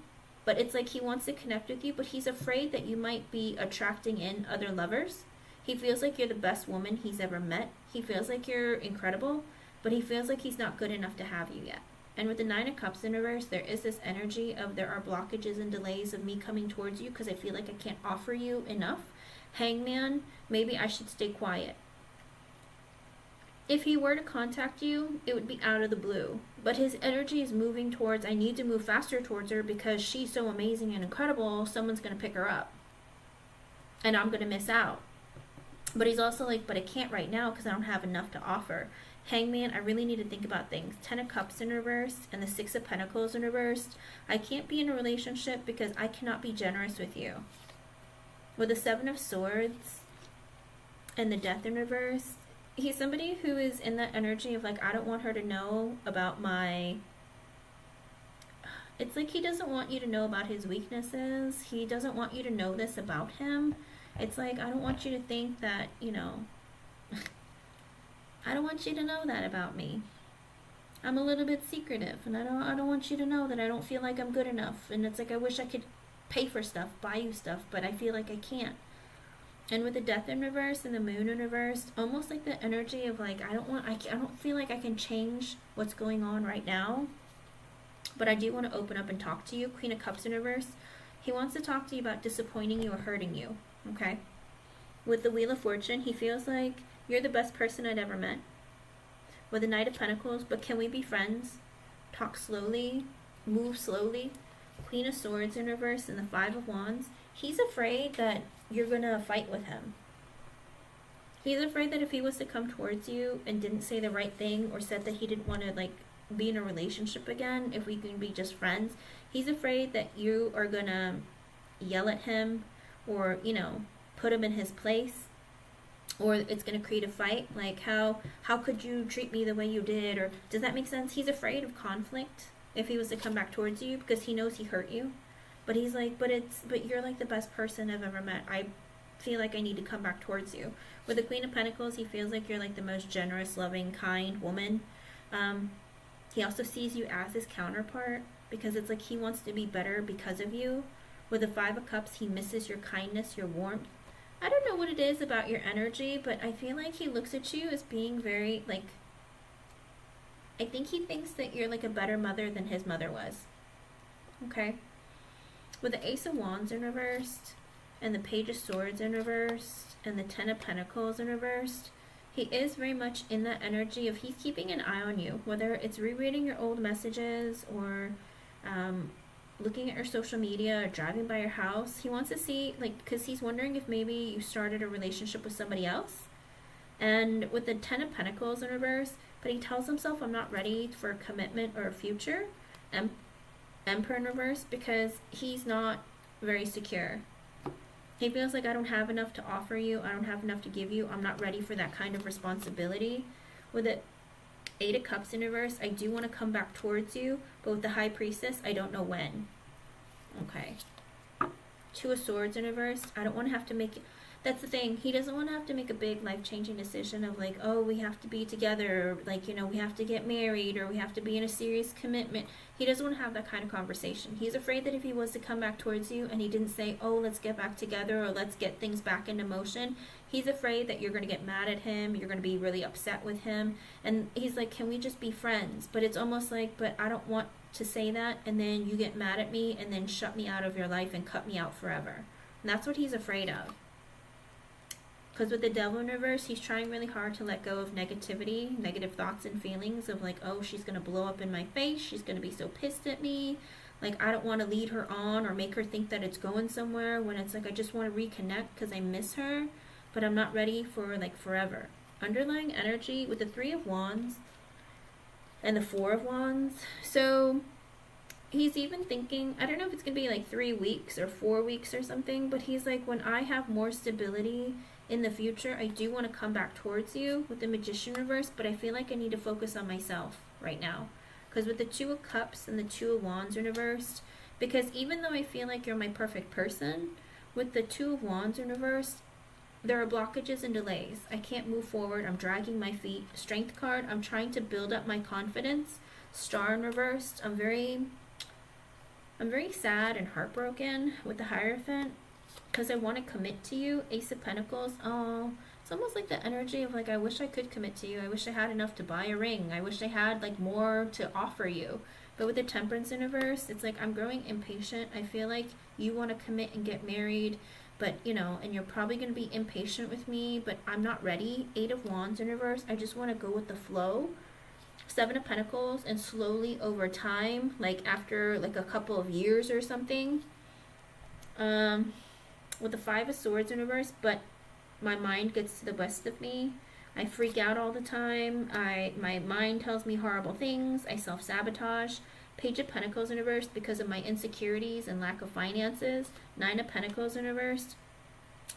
But it's like he wants to connect with you, but he's afraid that you might be attracting in other lovers. He feels like you're the best woman he's ever met. He feels like you're incredible, but he feels like he's not good enough to have you yet. And with the Nine of Cups in reverse, there is this energy of there are blockages and delays of me coming towards you because I feel like I can't offer you enough. Hangman, maybe I should stay quiet. If he were to contact you, it would be out of the blue. But his energy is moving towards, I need to move faster towards her because she's so amazing and incredible, someone's going to pick her up. And I'm going to miss out. But he's also like, but I can't right now because I don't have enough to offer. Hangman, I really need to think about things. 10 of Cups in reverse and the 6 of Pentacles in reverse. I can't be in a relationship because I cannot be generous with you. With the 7 of Swords and the Death in reverse, he's somebody who is in that energy of like, I don't want her to know about my... It's like he doesn't want you to know about his weaknesses. He doesn't want you to know this about him. It's like, I don't want you to think that, you know... I don't want you to know that about me. I'm a little bit secretive, and I don't want you to know that I don't feel like I'm good enough. And it's like, I wish I could pay for stuff, buy you stuff, but I feel like I can't. And with the Death in reverse and the Moon in reverse, almost like the energy of like, I don't feel like I can change what's going on right now, but I do want to open up and talk to you. Queen of Cups in reverse, he wants to talk to you about disappointing you or hurting you, okay? With the Wheel of Fortune, he feels like you're the best person I'd ever met. With the Knight of Pentacles, but can we be friends? Talk slowly, move slowly. Queen of Swords in reverse and the 5 of Wands, he's afraid that you're going to fight with him. He's afraid that if he was to come towards you and didn't say the right thing or said that he didn't want to like be in a relationship again, if we can be just friends, he's afraid that you are going to yell at him or, you know, put him in his place, or it's going to create a fight. Like, how could you treat me the way you did? Or does that make sense? He's afraid of conflict if he was to come back towards you because he knows he hurt you. But he's like, but you're like the best person I've ever met. I feel like I need to come back towards you. With the Queen of Pentacles, he feels like you're like the most generous, loving, kind woman. He also sees you as his counterpart, because it's like he wants to be better because of you. With the Five of Cups, he misses your kindness, your warmth. I don't know what it is about your energy, but I feel like he looks at you as being very, like, I think he thinks that you're like a better mother than his mother was. Okay? With the Ace of Wands in reversed, and the Page of Swords in reversed, and the Ten of Pentacles in reversed, he is very much in that energy of he's keeping an eye on you, whether it's rereading your old messages or looking at your social media or driving by your house. He wants to see, like, because he's wondering if maybe you started a relationship with somebody else. And with the Ten of Pentacles in reverse, but he tells himself, I'm not ready for a commitment or a future. Emperor in reverse, because he's not very secure. He feels like, I don't have enough to offer you. I don't have enough to give you. I'm not ready for that kind of responsibility. With the Eight of Cups in reverse, I do want to come back towards you, but with the High Priestess, I don't know when. Okay. Two of Swords in reverse, I don't want to have to make it. That's the thing. He doesn't want to have to make a big life-changing decision of like, oh, we have to be together, or like, you know, we have to get married, or we have to be in a serious commitment. He doesn't want to have that kind of conversation. He's afraid that if he was to come back towards you and he didn't say, oh, let's get back together, or let's get things back into motion, he's afraid that you're going to get mad at him, you're going to be really upset with him, and he's like, can we just be friends? But it's almost like, but I don't want to say that, and then you get mad at me and then shut me out of your life and cut me out forever. And that's what he's afraid of. Because with the Devil in reverse, he's trying really hard to let go of negativity, negative thoughts and feelings of like, oh, she's going to blow up in my face. She's going to be so pissed at me. Like, I don't want to lead her on or make her think that it's going somewhere, when it's like, I just want to reconnect because I miss her, but I'm not ready for like forever. Underlying energy with the Three of Wands and the Four of Wands. So he's even thinking, I don't know if it's going to be like 3 weeks or 4 weeks or something, but he's like, when I have more stability in the future, I do want to come back towards you with the Magician reverse, but I feel like I need to focus on myself right now. Because with the Two of Cups and the Two of Wands in reversed, because even though I feel like you're my perfect person, with the Two of Wands in reversed, there are blockages and delays. I can't move forward. I'm dragging my feet. Strength card, I'm trying to build up my confidence. Star in reversed, I'm very sad and heartbroken with the Hierophant, because I want to commit to you. Ace of Pentacles, oh, it's almost like the energy of like, I wish I could commit to you. I wish I had enough to buy a ring. I wish I had like more to offer you. But with the Temperance in reverse, it's like, I'm growing impatient. I feel like you want to commit and get married, but you know, and you're probably going to be impatient with me, but I'm not ready. Eight of Wands in reverse, I just want to go with the flow. Seven of Pentacles, and slowly over time, like after like a couple of years or something, with the Five of Swords in reverse, but my mind gets to the best of me. I freak out all the time. My mind tells me horrible things. I self-sabotage. Page of Pentacles in reverse, because of my insecurities and lack of finances. Nine of Pentacles in reverse,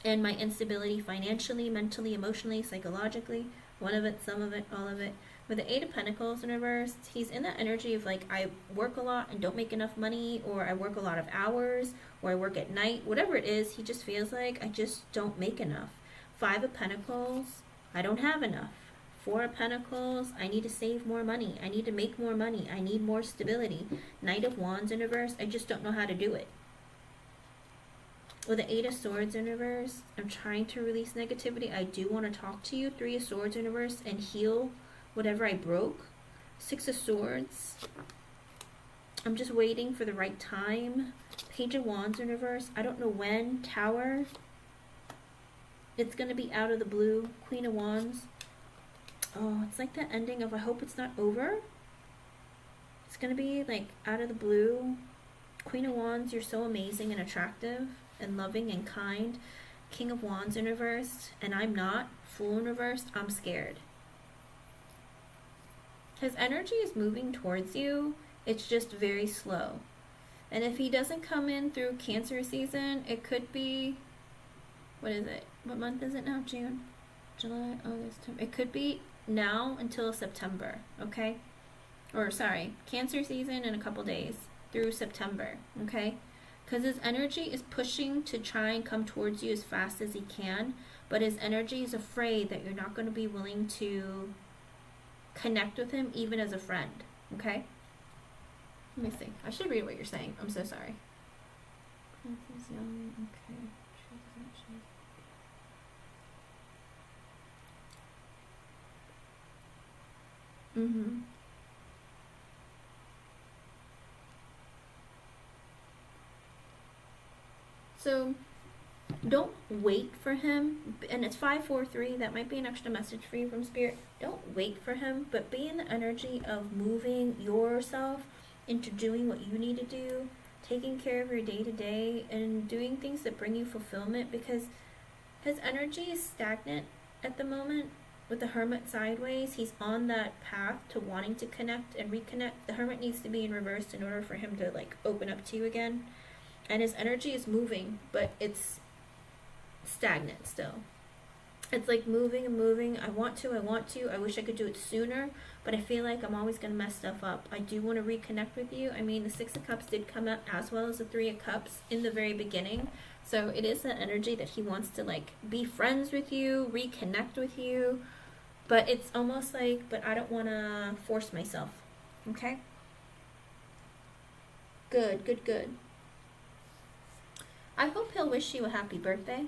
and my instability financially, mentally, emotionally, psychologically. One of it, some of it, all of it. With the Eight of Pentacles in reverse, he's in that energy of like, I work a lot and don't make enough money, or I work a lot of hours, or I work at night, whatever it is, he just feels like I just don't make enough. Five of Pentacles, I don't have enough. Four of Pentacles, I need to save more money. I need to make more money. I need more stability. Knight of Wands in reverse, I just don't know how to do it. With the Eight of Swords in reverse, I'm trying to release negativity. I do want to talk to you. Three of Swords in reverse, and heal whatever I broke. Six of Swords, I'm just waiting for the right time. Page of Wands in reverse, I don't know when. Tower, it's going to be out of the blue. Queen of Wands, oh, it's like the ending of I hope it's not over. It's going to be like out of the blue. Queen of Wands, you're so amazing and attractive and loving and kind. King of Wands in reverse, and I'm not. Fool in reverse, I'm scared. His energy is moving towards you. It's just very slow. And if he doesn't come in through Cancer season, it could be, what is it? What month is it now? June? July? August? It could be now until September, okay? Or sorry, Cancer season in a couple days through September, okay? Because his energy is pushing to try and come towards you as fast as he can, but his energy is afraid that you're not going to be willing to connect with him even as a friend. Okay? Let me see. I should read what you're saying. I'm so sorry. Okay. Mm-hmm. So don't wait for him. And it's 543. That might be an extra message for you from Spirit. Don't wait for him, but be in the energy of moving yourself into doing what you need to do, taking care of your day-to-day, and doing things that bring you fulfillment, because his energy is stagnant at the moment. With the Hermit sideways, he's on that path to wanting to connect and reconnect. The Hermit needs to be in reverse in order for him to like open up to you again. And his energy is moving, but it's stagnant still. It's like moving and moving. I want to. I wish I could do it sooner, but I feel like I'm always going to mess stuff up. I do want to reconnect with you. I mean, the Six of Cups did come up as well as the Three of Cups in the very beginning. So it is that energy that he wants to like be friends with you, reconnect with you. But it's almost like, but I don't want to force myself. Okay? Good. I hope he'll wish you a happy birthday.